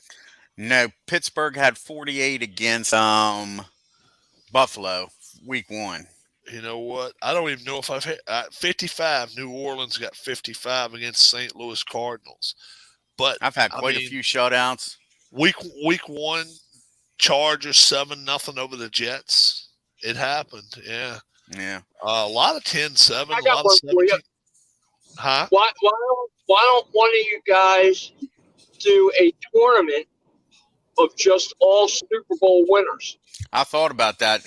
No, Pittsburgh had 48 against Buffalo week 1. You know what? I don't even know if I've had 55. New Orleans got 55 against St. Louis Cardinals. But I've had quite a few shutouts. Week 1, Chargers 7-0 over the Jets. It happened. Yeah. Yeah. A lot of 10-7. I got one for you. Huh? Why don't one of you guys do a tournament of just all Super Bowl winners? I thought about that.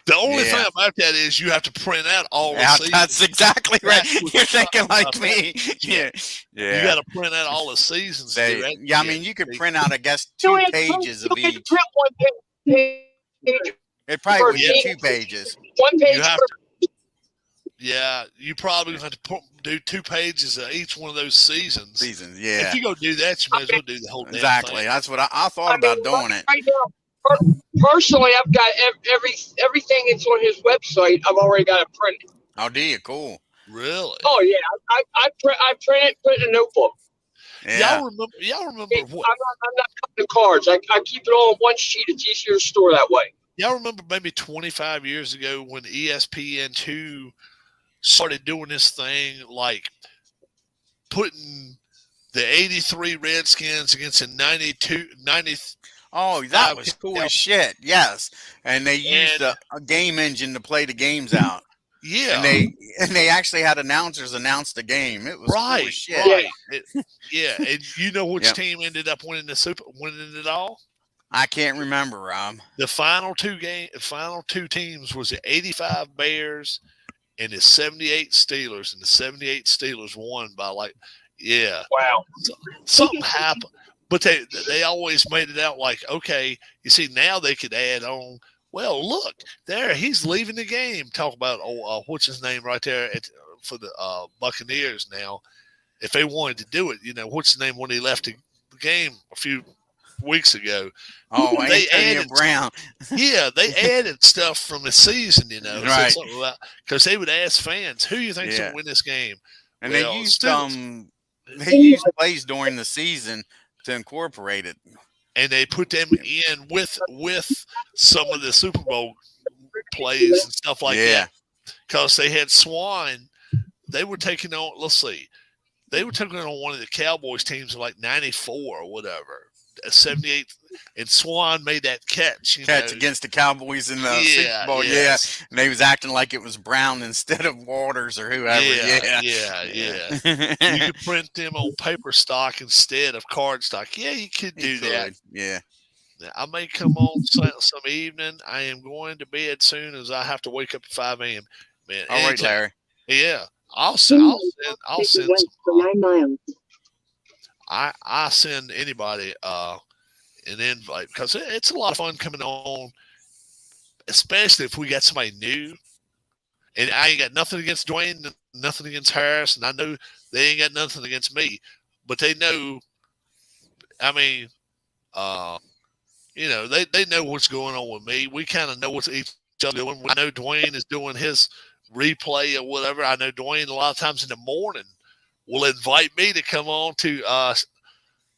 The only thing about that is you have to print out all the seasons. That's exactly right. You're thinking like me. Yeah. You got to print out all the seasons. I mean, you could print out, I guess, 2 pages of each. Print one page. It probably would be 2 pages. 1 page. Yeah, you probably have to do 2 pages of each one of those seasons. Yeah. If you go do that, you may as well do the whole damn Exactly. thing. That's what I thought about doing it. Right now, personally, I've got everything that's on his website. I've already got it printed. Oh, do you? Cool. Really? Oh yeah, I print in a notebook. Yeah. Y'all remember what? I'm not cutting the cards. I keep it all on one sheet. It's easier to store that way. Y'all remember maybe 25 years ago when ESPN2 started doing this thing, like putting the 83 Redskins against the 90. Oh, that was cool as shit. Yes. And they used a game engine to play the games out. Yeah. And they actually had announcers announce the game. It was cool as shit. Right. And you know which team ended up winning it all? I can't remember, Rob. The final two teams was the 85 Bears and the 78 Steelers, and the 78 Steelers won by wow. Something happened, but they always made it out like, okay, you see, now they could add on. Well, look there, he's leaving the game. Talk about what's his name right there for the Buccaneers now. If they wanted to do it, what's his name when he left the game a few weeks ago? Oh, Antonio Brown. Yeah, they added stuff from the season, right? Because they would ask fans, "Who you think's going to win this game?" And they used plays during the season to incorporate it, and they put them in with some of the Super Bowl plays and stuff like that. Because they had Swan, they were taking on. Let's see, they were taking on one of the Cowboys teams in like '94 or whatever. 78, and Swan made that catch against the Cowboys in the Super Bowl. Yes. And they was acting like it was Brown instead of Waters or whoever. You could print them on paper stock instead of card stock. Yeah, you could do that. Yeah. I may come on some evening. I am going to bed soon as I have to wake up at 5 a.m. Man, all right, Larry. Yeah, I'll send some. 9 miles. I send anybody an invite because it's a lot of fun coming on, especially if we got somebody new. And I ain't got nothing against Dwayne, nothing against Harris, and I know they ain't got nothing against me, but they know. I mean, they know what's going on with me. We kind of know what each other doing. I know Dwayne is doing his replay or whatever. I know Dwayne a lot of times in the morning will invite me to come on to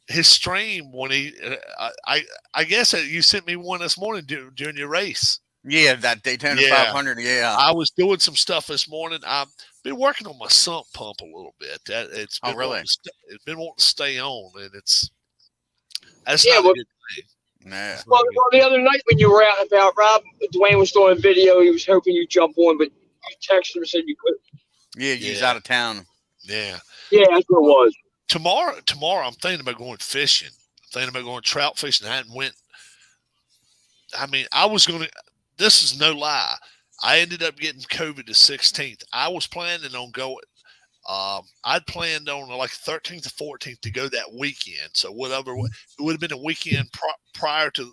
his stream when he, I guess you sent me one this morning during your race. Yeah, that Daytona 500. Yeah, I was doing some stuff this morning. I've been working on my sump pump a little bit. It's been really? It's been wanting to stay on, and that's not a good thing. Nah. Well, the other night when you were out and about, Rob, Dwayne was doing a video. He was hoping you'd jump on, but you texted him and said you couldn't. Yeah, he's out of town. Yeah. Yeah, that's what it was. Tomorrow, I'm thinking about going fishing. I'm thinking about going trout fishing. I hadn't went. I mean, I was going to. This is no lie. I ended up getting COVID the 16th. I was planning on going. I'd planned on like 13th or 14th to go that weekend. So whatever, it would have been a weekend prior to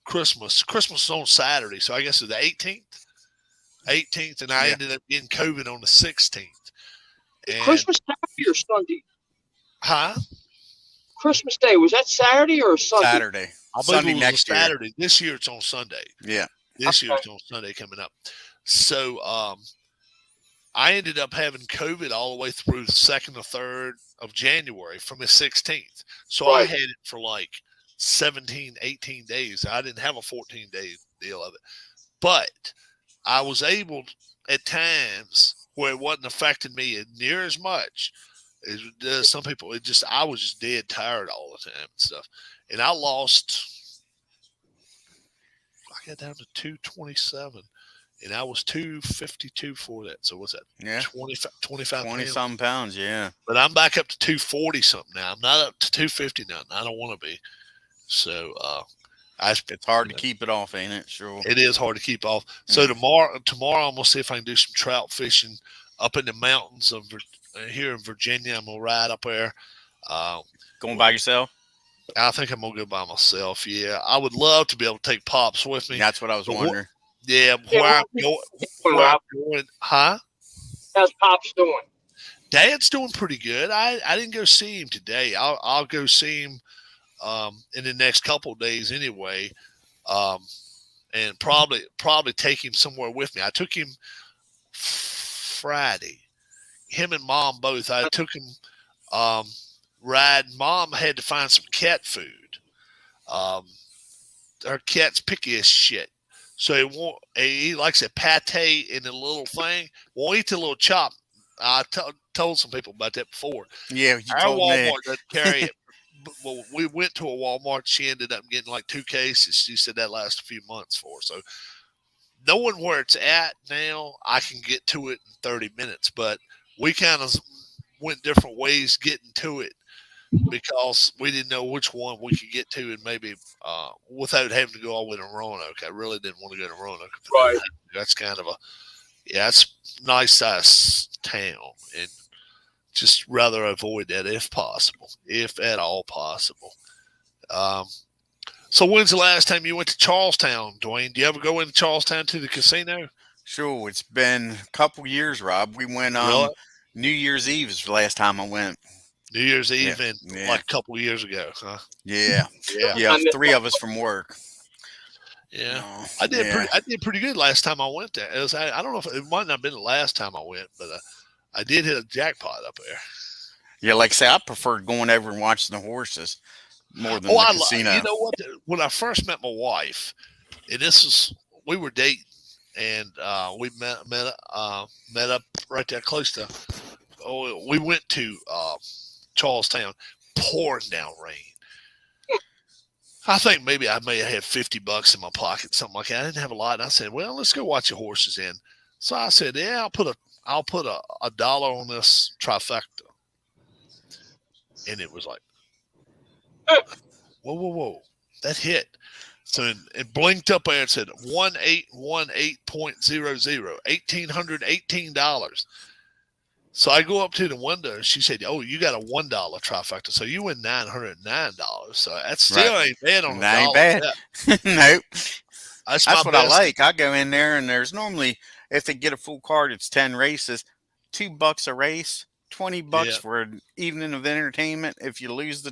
Christmas. Christmas is on Saturday, so I guess it's the 18th, and I ended up getting COVID on the 16th. And, Christmas Saturday or Sunday? Huh? Christmas Day, was that Saturday or Sunday? Saturday. I believe Sunday it was next year. Saturday. This year it's on Sunday. Yeah. This year it's on Sunday coming up. So I ended up having COVID all the way through the 2nd or 3rd of January from the 16th. So I had it for like 17, 18 days. I didn't have a 14-day deal of it. But I was able at times where it wasn't affecting me near as much as it does some people. I was just dead tired all the time and stuff. And I got down to 227. And I was 252 for that. So what's that? Yeah. 25 some pounds, yeah. But I'm back up to 240 something now. I'm not up to 250 now. I don't want to be. So it's hard to keep it off, ain't it? Sure. It is hard to keep off. So tomorrow I'm gonna see if I can do some trout fishing up in the mountains of here in Virginia. I'm gonna ride up there. Going by yourself? I think I'm gonna go by myself. Yeah, I would love to be able to take Pops with me. That's what I was wondering. Where I'm going, huh? How's Pops doing? Dad's doing pretty good. I didn't go see him today. I'll go see him in the next couple of days anyway, and probably take him somewhere with me. I took him Friday. Him and Mom both. I took him riding. Mom had to find some cat food. Her cat's picky as shit. So he likes a pate in a little thing. Won't eat the little chop. I told some people about that before. Yeah, you our told Walmart me. doesn't carry it. Well, we went to a Walmart. She ended up getting like 2 cases. She said that lasted a few months for her. So knowing where it's at now, I can get to it in 30 minutes. But we kind of went different ways getting to it because we didn't know which one we could get to, and maybe without having to go all the way to Roanoke. I really didn't want to go to Roanoke. Right. That's kind of it's a nice size town, and just rather avoid that if possible, if at all possible. So when's the last time you went to Charlestown, Dwayne? Do you ever go into Charlestown to the casino? Sure, it's been a couple years, Rob. We went New Year's Eve is the last time I went. New Year's Eve like a couple of years ago, huh? Yeah. 3 of us from work. Yeah, I did pretty good last time I went there. I don't know if it might not have been the last time I went, but I did hit a jackpot up there. Yeah, like I say, I prefer going over and watching the horses more than the casino. You know what? When I first met my wife, and we were dating, and we met up right there close to. We went to Charlestown, pouring down rain. I think maybe I may have had $50 in my pocket, something like that. I didn't have a lot. And I said, well, let's go watch the horses in. So I said, yeah, I'll put a dollar on this trifecta. And it was like, whoa. That hit. So it blinked up there and said 1818.00, $1,818. So I go up to the window and she said, oh, you got a $1 trifecta. So you win $909. So that still ain't bad on a dollar. Ain't bad. Nope. That's what I like. I go in there and there's normally, if they get a full card, it's 10 races, $2 a race, $20 for an evening of entertainment. If you lose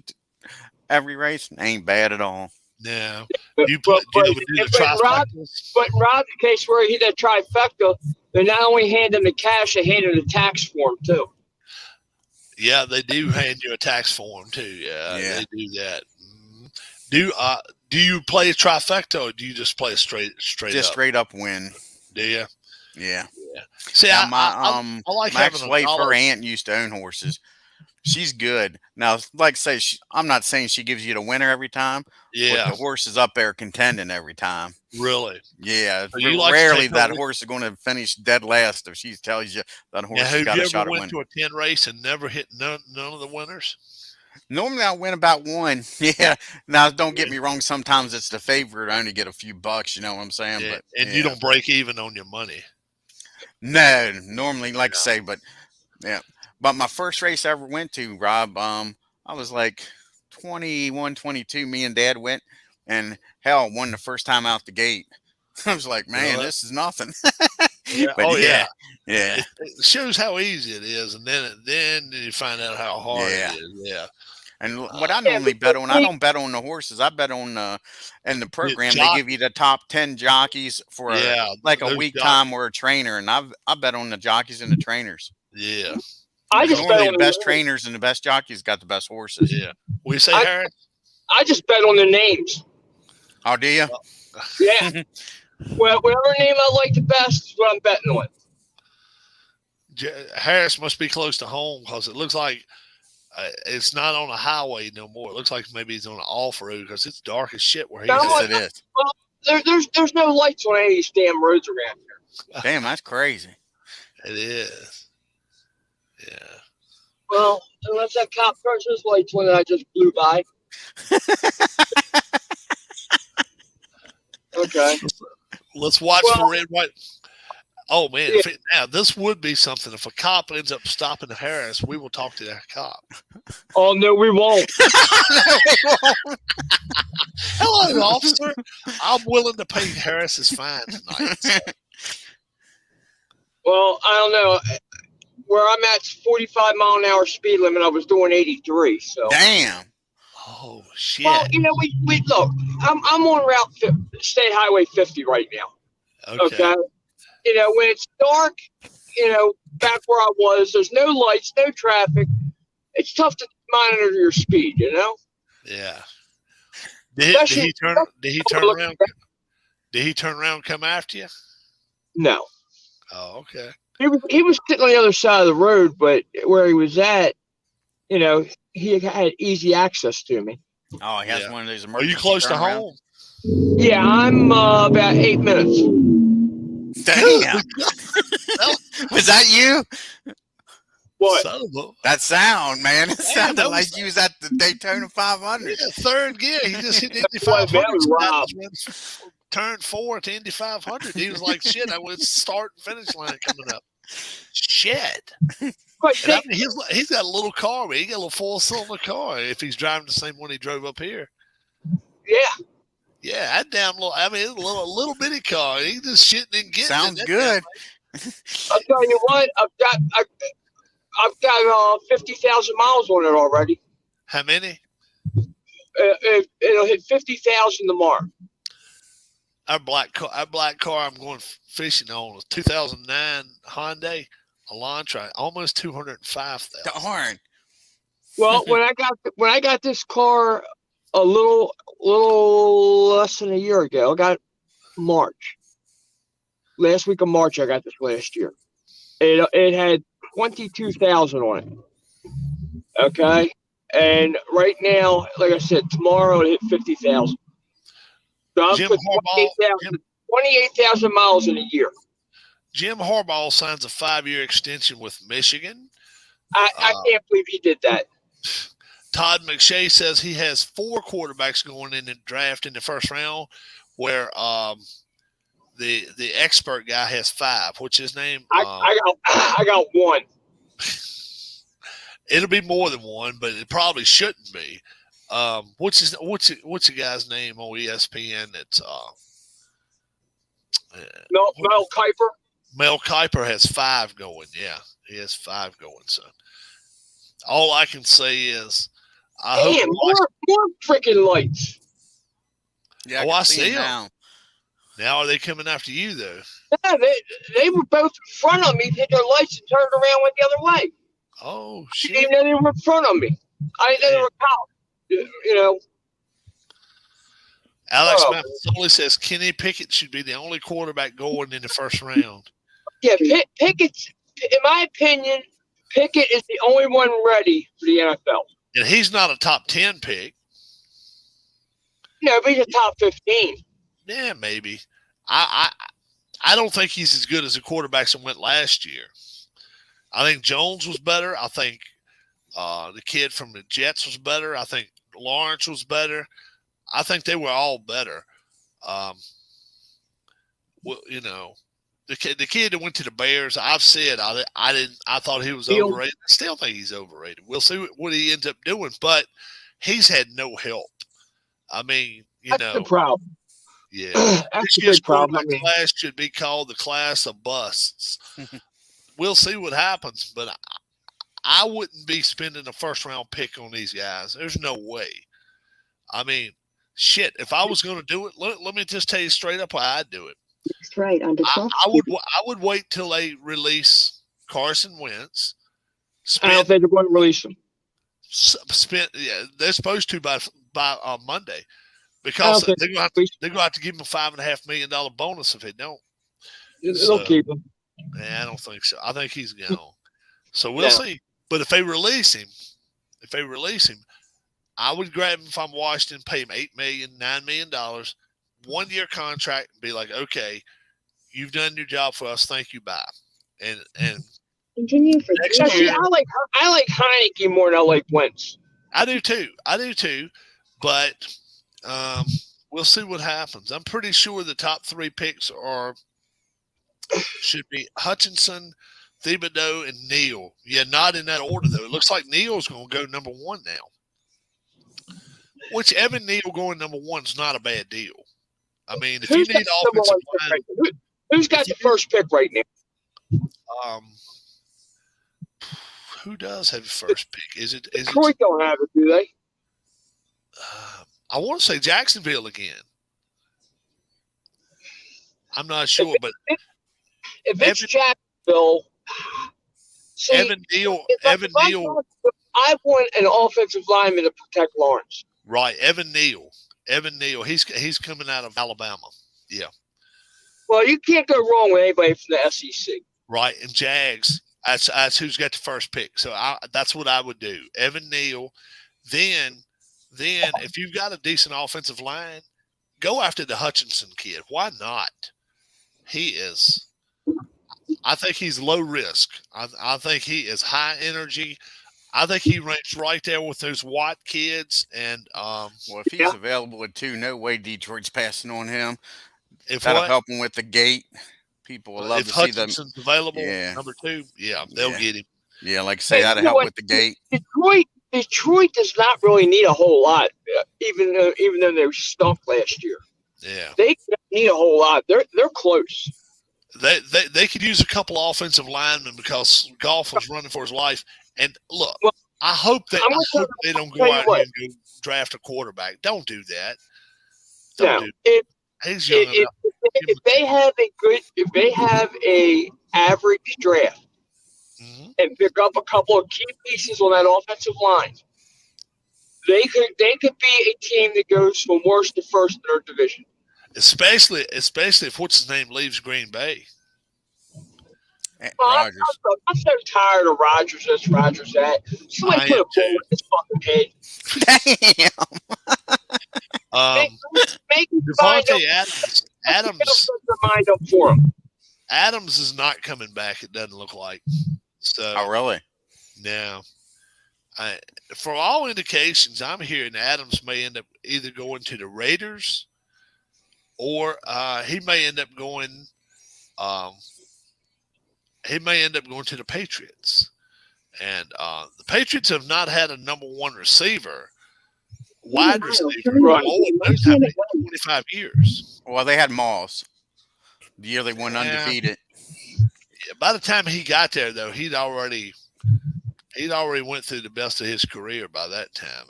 every race, ain't bad at all. No. But in Rob's case where he did trifecta, they not only hand him the cash, they hand him the tax form too. Yeah, they do hand you a tax form too. Yeah. They do that. Do you play a trifecta or do you just play a straight Just up? straight up win. Do you? Yeah. See, now, I like my having ex-wife, $1. her aunt used to own horses. She's good. Now, like I say, I'm not saying she gives you the winner every time, but Yeah, the horse is up there contending every time. really. Yeah, So you like to rarely take her that with- horse is going to finish dead last if she tells you that horse Now, has have got you a ever shot at went winning. to a 10 race and never hit none of the winners? Normally, I win about one. Yeah. Now, don't get me wrong. Sometimes it's the favorite. I only get a few bucks. You know what I'm saying? Yeah. But And you don't break even on your money. No, normally, like I say, but yeah. But my first race I ever went to, Rob, I was like 21, 22. Me and Dad went, and hell, won the first time out the gate. I was like, man, Really? this is nothing. Yeah. But Oh yeah. yeah. It shows how easy it is, and then you find out how hard Yeah. it is. Yeah. And what I normally bet on, I don't bet on the horses. I bet on in the program they give you the top 10 jockeys for like a those week jockeys. time or a trainer, and I bet on the jockeys and the trainers. Yeah. I just bet Normally on the best trainers and the best jockeys got the best horses. Yeah. What do you say, Harris? I just bet on the names. Oh, do you? Yeah. Well, whatever name I like the best is what I'm betting on. Harris must be close to home because it looks like it's not on a highway no more. It looks like maybe he's on an off-road because it's dark as shit where he's at. Yes, it is. Well, there's no lights on any of these damn roads around here. Damn, that's crazy. It is. Yeah. Well, unless that cop turns his lights on that I just blew by. Okay. Let's watch for red, white. Oh man! Yeah. Now this would be something. If a cop ends up stopping Harris, we will talk to that cop. Oh no, we won't. Hello, officer. I'm willing to pay Harris's fine tonight. Well, I don't know. Where I'm at, 45-mile-an-hour speed limit. I was doing 83. So. Damn. Oh shit! Well, you know, we look. I'm on Route State Highway 50 right now. Okay. You know, when it's dark, you know, back where I was, there's no lights, no traffic. It's tough to monitor your speed, you know? Yeah. Did he turn around? Did he turn around and come after you? No. Oh, okay. He was sitting on the other side of the road, but where he was at, you know, he had easy access to me. Oh, he has one of those Are emergency you close to turnaround? home? Yeah, I'm about 8 minutes. Damn. Was that you? What? That sound, man. It sounded that like was- you was at the Daytona 500. Yeah, third gear. He just hit Indy Well, 500. that was Rob. Turned 4 to Indy 500. He was like, shit, I was start and finish line coming up. Shit. But And I mean, he's got a little car, but he got a little 4-cylinder car if he's driving the same one he drove up here. yeah. Yeah, that damn little, I mean, it's a little bitty car. He just shitting and getting. Sounds it. good. I'll tell you what, I've got 50,000 miles on it already. How many? It'll hit 50,000 tomorrow. Our black car I'm going fishing on is 2009 Hyundai Elantra, almost 205,000. Darn. Well, when I got this car a little less than a year ago, I got March. Last week of March, I got this last year. It had 22,000 on it. Okay, and right now, like I said, tomorrow it hit 50,000. So I'm Jim put Harbaugh- 28,000 miles in a year. Jim Harbaugh signs a 5-year extension with Michigan. I can't believe he did that. Todd McShay says he has 4 quarterbacks going in the draft in the first round, where the expert guy has 5. What's his name? I got one. It'll be more than one, but it probably shouldn't be. What's the guy's name on ESPN? That's Mel Kiper. Mel Kiper has 5 going. Yeah, he has 5 going. So all I can say is, I hope Damn, more freaking lights. Yeah, I see them him. Now are they coming after you though? Yeah, they were both in front of me, hit their lights and turned around, went the other way. Oh, I shit. didn't even know they were in front of me. I didn't know they were college. You know. Alex Maffezoli says Kenny Pickett should be the only quarterback going in the first round. Yeah, Pickett, in my opinion, Pickett is the only one ready for the NFL. And he's not a top 10 pick. No, but he's a top 15. Yeah, maybe. I don't think he's as good as the quarterbacks that went last year. I think Jones was better. I think the kid from the Jets was better. I think Lawrence was better. I think they were all better. Well, you know, the kid that went to the Bears, I've said I thought he was overrated. I still think he's overrated. We'll see what he ends up doing, but he's had no help. I mean, That's the problem. Yeah, that's the big problem. Class should be called the class of busts. We'll see what happens, but I wouldn't be spending a first round pick on these guys. There's no way. I mean, shit. If I was going to do it, let me just tell you straight up why I'd do it. That's right. I would wait till they release Carson Wentz. I don't think they're going to release him. They're supposed to by Monday. Because they're going to have to give him a $5.5 million bonus if they don't. They'll keep him. Yeah, I don't think so. I think he's gone. So we'll see. But if they release him, I would grab him if I'm Washington, pay him $8 million, $9 million, 1 year contract, and be like, okay, you've done your job for us. Thank you. Bye. And continue for next year. I like Heineke more than I like Wentz. I do too. But we'll see what happens. I'm pretty sure the top 3 picks should be Hutchinson, Thibodeau, and Neal. Yeah, not in that order though. It looks like Neal's going to go number 1 now. Which Evan Neal going number 1 is not a bad deal. I mean, if you need offensive line, who's got the first pick right now? Who does have the first pick? Is it Detroit don't have it, do they? I want to say Jacksonville again. I'm not sure, but if it's Jacksonville, Evan Neal. I want an offensive lineman to protect Lawrence. Right, Evan Neal. He's coming out of Alabama. Yeah. Well, you can't go wrong with anybody from the SEC. Right, and Jags. That's who's got the first pick. So that's what I would do. Evan Neal. Then if you've got a decent offensive line, go after the Hutchinson kid. Why not? I think he's low risk. I think he is high energy. I think he ranks right there with those Watt kids. And if he's available at 2, no way Detroit's passing on him. That'll help him with the gate. People will love to see them. If Hutchinson's available, number 2, they'll get him. Yeah, like I say, that'll help with the gate. Detroit does not really need a whole lot, even though they stunk last year. Yeah, they need a whole lot. They're close. They could use a couple of offensive linemen because Goff was running for his life. And look, I hope they don't go out here and go draft a quarterback. Don't do that. He's young enough. If they have a average draft and pick up a couple of key pieces on that offensive line, they could be a team that goes from worst to first in their division. Especially if what's his name leaves Green Bay. I'm so tired of Rodgers. This Rodgers that. Somebody put a ball in his fucking head. Damn. Make Devontae Adams mind up for him. Adams is not coming back. It doesn't look like. So. Oh, really? No. For all indications, I'm hearing Adams may end up either going to the Raiders, or he may end up going. He may end up going to the Patriots, and the Patriots have not had a number 1 receiver. Wide receiver, 25 years. Well, they had Moss. The year they went undefeated. Yeah, by the time he got there, though, he'd already went through the best of his career by that time.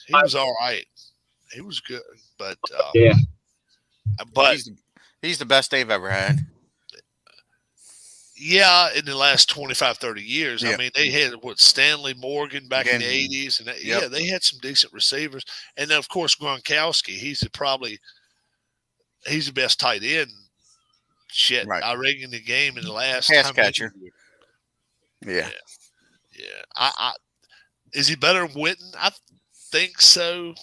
He was all right. He was good, but but he's the best they've ever had. Yeah, in the last 25, 30 years. Yep. I mean, they had Stanley Morgan back in the 80s, and yeah, they had some decent receivers. And then, of course, Gronkowski. He's the best tight end. Shit, Right. I reckon the game in the last pass catcher. Yeah. Is he better than Witten? I think so.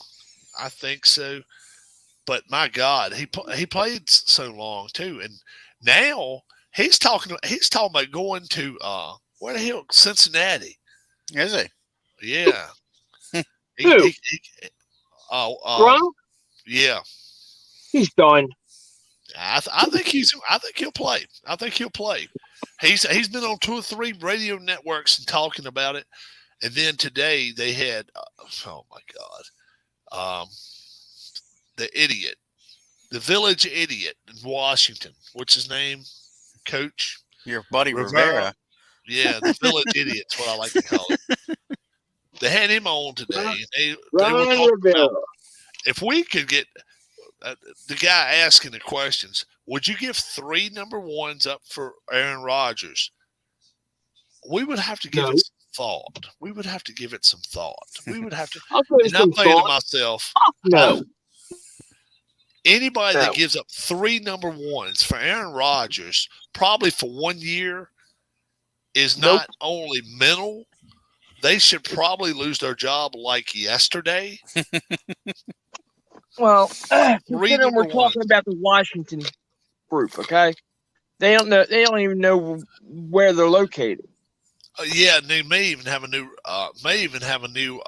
But my God, he played so long too, and now he's talking about going to where the hell, Cincinnati. Is he? Yeah. Who? Yeah. He's done. I think he'll play. I think he'll play. He's been on 2 or 3 radio networks and talking about it. And then today they had, oh my God, the village idiot in Washington. What's his name? Coach? Your buddy Rivera. Yeah, the village idiot's what I like to call it. They had him on today. They were talking about if we could get the guy asking the questions, would you give 3 number 1s up for Aaron Rodgers? We would have to give it some thought. We would have to give it some thought. We would have to. And I'm thinking to myself, no. Anybody that gives up 3 number 1s for Aaron Rodgers, probably for 1 year, is not only mental, they should probably lose their job like yesterday. Well, considering we're talking about the Washington group, okay? They don't know. They don't even know where they're located. Yeah, and they may even have a new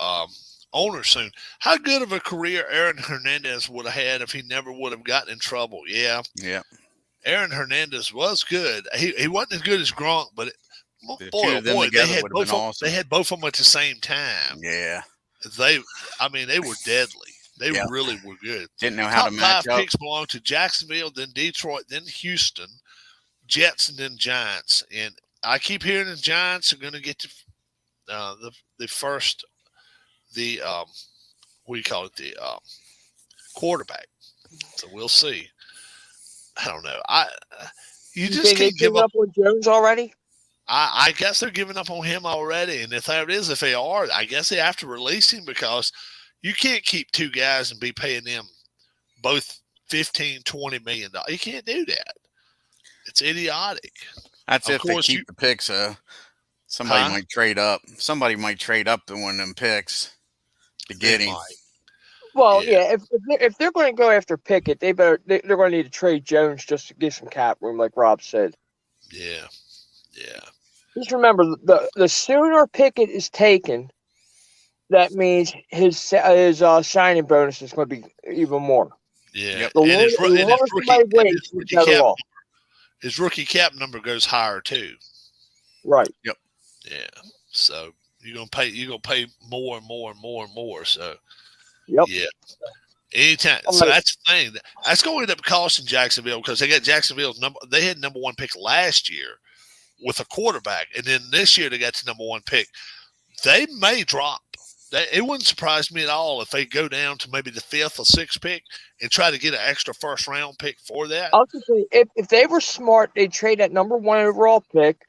owner soon. How good of a career Aaron Hernandez would have had if he never would have gotten in trouble? Yeah. Aaron Hernandez was good. He wasn't as good as Gronk, but boy, they had both of them at the same time. Yeah. They were deadly. They really were good. Didn't know how to match up. 5 picks belonged to Jacksonville, then Detroit, then Houston, Jets, and then Giants. And I keep hearing the Giants are going to get to the first. The quarterback. So we'll see. I don't know. You just can't give up on Jones already. I guess they're giving up on him already, and if they are, I guess they have to release him because you can't keep 2 guys and be paying them both $15-20 million. You can't do that. It's idiotic. That's if they keep the picks. Somebody might trade up. Somebody might trade up to one of them picks. To get him. Well, yeah. If they're going to go after Pickett, they're going to need to trade Jones just to get some cap room, like Rob said. Yeah. Just remember, the sooner Pickett is taken, that means his signing bonus is going to be even more. Yeah. His rookie cap number goes higher too. Right. Yep. Yeah. So you're gonna pay more and more and more and more. So yeah. Anytime. So that's the thing. That's going to end up costing Jacksonville because they got Jacksonville's number. They had number 1 pick last year with a quarterback, and then this year they got the number 1 pick. They may drop. It wouldn't surprise me at all if they go down to maybe the 5th or 6th pick and try to get an extra first round pick for that. I'll just say, if they were smart, they'd trade that number 1 overall pick,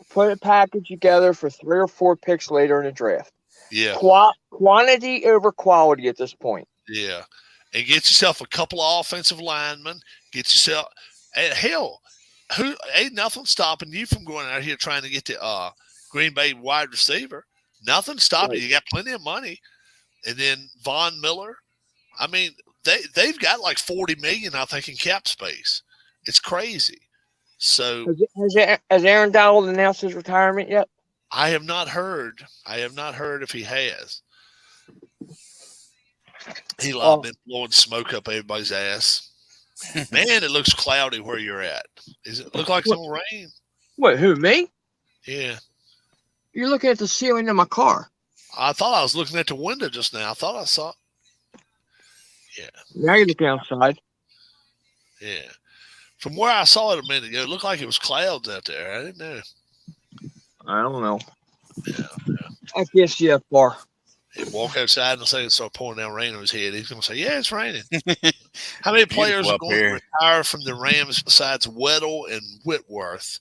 put a package together for 3 or 4 picks later in the draft. Yeah. Quantity over quality at this point. Yeah. And get yourself a couple of offensive linemen. Get yourself – hell, ain't nothing stopping you from going out here trying to get the Green Bay wide receiver. Nothing stopping you. You got plenty of money. And then Von Miller. I mean, they've got like $40 million, I think, in cap space. It's crazy. So has Aaron Donald announced his retirement yet? I have not heard. If he has. He's been blowing smoke up everybody's ass. Man, it looks cloudy where you're at. Does it look like some rain? What, who, me? Yeah. You're looking at the ceiling of my car. I thought I was looking at the window just now. I thought I saw. Yeah. Now you're looking outside. Yeah. From where I saw it a minute ago, it looked like it was clouds out there. I didn't know. I don't know. Yeah. I guess you have far. He'd walk outside and say it started pouring down rain on his head. He's going to say, yeah, it's raining. How many players are going to retire from the Rams besides Weddle and Whitworth?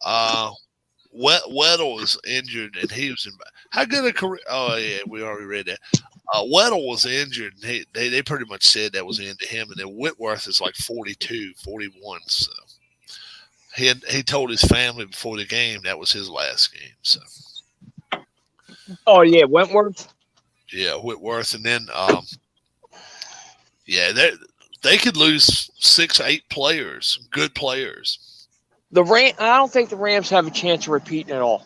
Weddle was injured, and he was in. How good a career? Oh yeah, we already read that. Weddle was injured, and they pretty much said that was the end of him. And then Whitworth is like 42, 41. So he told his family before the game that was his last game. So. Oh yeah, Wentworth. Yeah, Whitworth, and then yeah, they could lose 6, 8 players, good players. I don't think the Rams have a chance of repeating it all.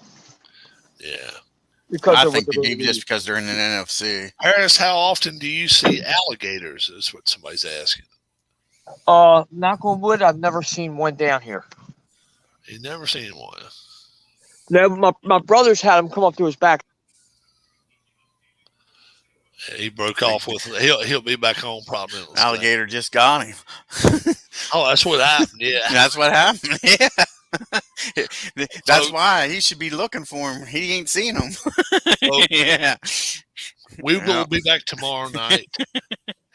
Yeah. Because I think they do just because they're in an NFC. Harris, how often do you see alligators? Is what somebody's asking. Knock on wood, I've never seen one down here. You've never seen one. No, my brother's had them come up to his back. He broke off with. He'll be back home probably. Alligator just got him. Oh, that's what happened. Yeah, that's what happened. Yeah, that's why he should be looking for him. He ain't seen him. Yeah, we will be back tomorrow night,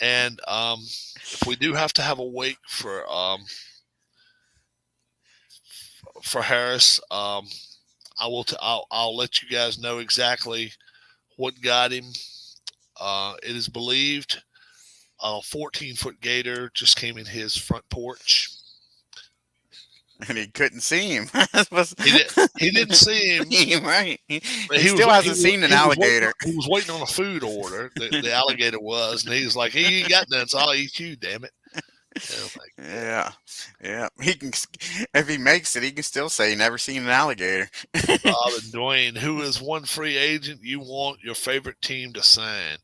and if we do have to have a wake for Harris, I'll let you guys know exactly what got him. It is believed a 14-foot gator just came in his front porch. And he couldn't see him. He didn't see him. Right. He still hasn't seen an alligator. He was waiting on a food order. The alligator was, and he was like, "He ain't got nothing, so I'll eat you, damn it." Yeah. He can, if he makes it, he can still say he never seen an alligator. Rob and Dwayne, who is one free agent you want your favorite team to sign?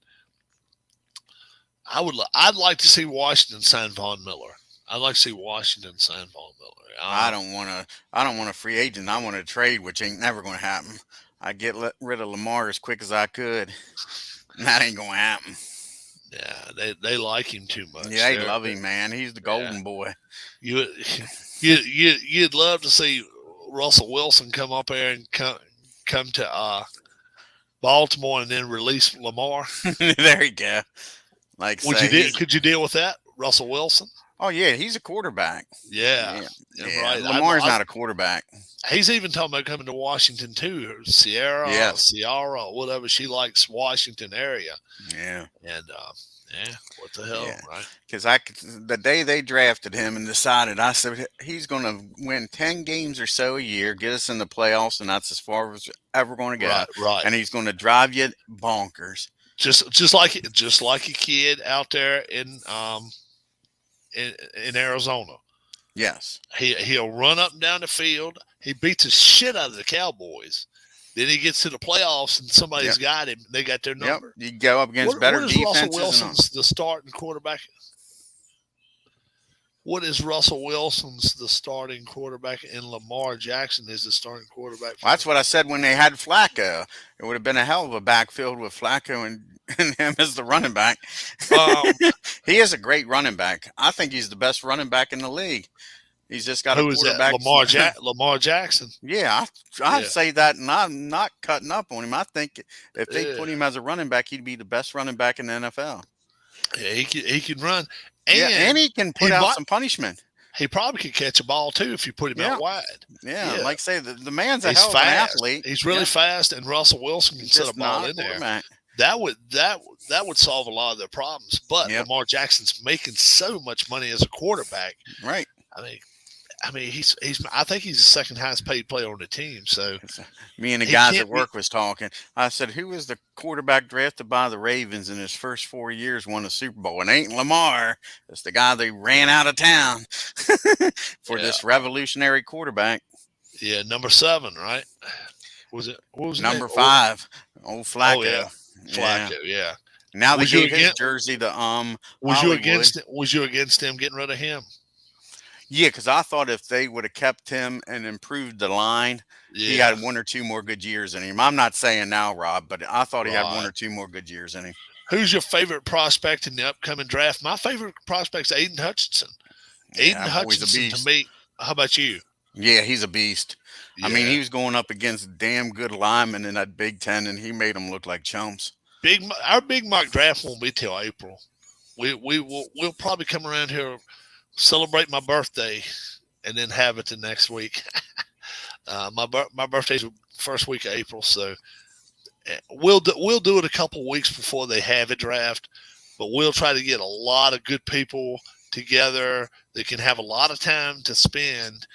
I'd like to see Washington sign Von Miller. I'd like to see Washington sign Von Miller. I don't want a free agent. I want a trade, which ain't never going to happen. I get rid of Lamar as quick as I could. And that ain't going to happen. Yeah, they like him too much. Yeah, they love him, man. He's the golden boy. You'd love to see Russell Wilson come up there and come to Baltimore and then release Lamar. There you go. Could you deal with that, Russell Wilson? Oh yeah, he's a quarterback. Yeah. Right. Lamar's not a quarterback. He's even talking about coming to Washington too. Ciara, whatever. She likes Washington area. Yeah. And what the hell, right? Because the day they drafted him and decided, I said he's going to win 10 games or so a year, get us in the playoffs, and that's as far as ever going to go. Right. And he's going to drive you bonkers. Just like a kid out there in Arizona. Yes. He'll run up and down the field. He beats the shit out of the Cowboys. Then he gets to the playoffs and somebody's got him. They got their number. You go up against better defenses. Russell Wilson's the starting quarterback? What is Russell Wilson's the starting quarterback, and Lamar Jackson is the starting quarterback? Well, that's what I said when they had Flacco. It would have been a hell of a backfield with Flacco and him as the running back. He is a great running back. I think he's the best running back in the league. He's just got a quarterback. Who is that? Lamar Jackson. Yeah, I'd say that, and I'm not cutting up on him. I think if they put him as a running back, he'd be the best running back in the NFL. Yeah, he can run. And he can put out some punishment. He probably could catch a ball too if you put him out wide. Yeah, like I say, the man's a hell of an athlete. He's really fast, and Russell Wilson can set a ball in there. That would solve a lot of their problems. But Lamar Jackson's making so much money as a quarterback. Right. I mean, I think he's the second highest paid player on the team. So, me and the guys at work was talking. I said, "Who was the quarterback drafted by the Ravens in his first 4 years won a Super Bowl? And ain't Lamar. It's the guy they ran out of town for this revolutionary quarterback." Yeah, number 7, right? What was number 5? Old Flacco. Oh yeah, Flacco. Yeah. Now they gave his jersey to Was you against them getting rid of him? Yeah, because I thought if they would have kept him and improved the line, he had 1 or 2 more good years in him. I'm not saying now, Rob, but I thought he had 1 or 2 more good years in him. Who's your favorite prospect in the upcoming draft? My favorite prospect's Aiden Hutchinson. Aiden Hutchinson to me. How about you? Yeah, he's a beast. Yeah. I mean, he was going up against damn good linemen in that Big Ten, and he made them look like chumps. Our big mock draft won't be till April. We'll probably come around here, celebrate my birthday, and then have it the next week. My birthday's first week of April, so we'll do it a couple weeks before they have a draft, but we'll try to get a lot of good people together that can have a lot of time to spend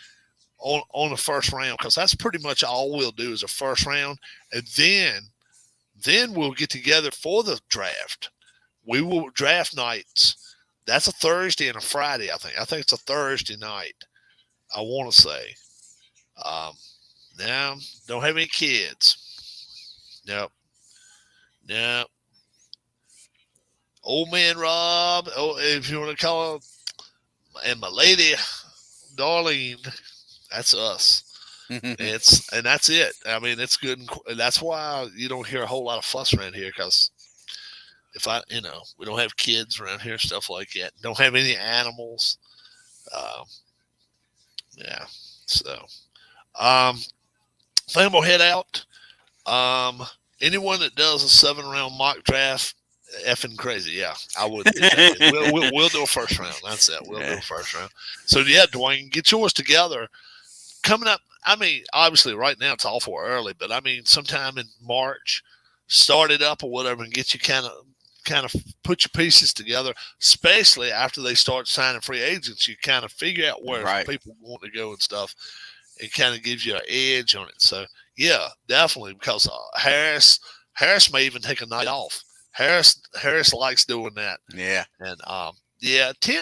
on the first round, because that's pretty much all we'll do is a first round, and then we'll get together for the draft. We will draft nights. That's a Thursday and a Friday, I think. I think it's a Thursday night, I want to say. Now, don't have any kids. Nope. Old man Rob, if you want to call him, and my lady, Darlene, that's us. And that's it. I mean, it's good. And that's why you don't hear a whole lot of fuss around here, because we don't have kids around here, stuff like that. Don't have any animals. Yeah. So, I think we'll head out. Anyone that does a 7-round mock draft, effing crazy. Yeah, I would. We'll do a first round. That's it. We'll do a first round. So yeah, Dwayne, get yours together. Coming up. I mean, obviously, right now it's awful early, but I mean, sometime in March, start it up or whatever, and get you kind of put your pieces together. Especially after they start signing free agents, you kind of figure out where people want to go and stuff. It kind of gives you an edge on it. So yeah, definitely, because Harris may even take a night off. Harris likes doing that. Yeah. And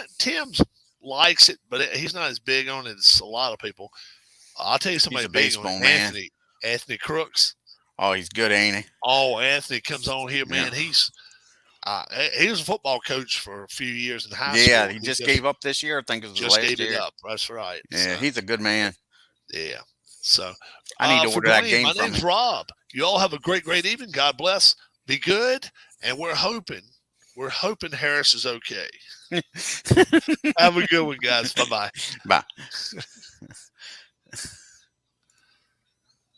Tim's likes it, but he's not as big on it as a lot of people. I'll tell you somebody big on it. Anthony Crooks. Oh, he's good, ain't he? Oh, Anthony comes on here, man. Yeah. He was a football coach for a few years in high school. Yeah, he just gave up this year. I think it was just last gave year. It up. That's right. Yeah, he's a good man. Yeah. So I need to order that game from him. My name's Rob. You all have a great evening. God bless. Be good. And we're hoping Harris is okay. Have a good one, guys. Bye-bye. Bye.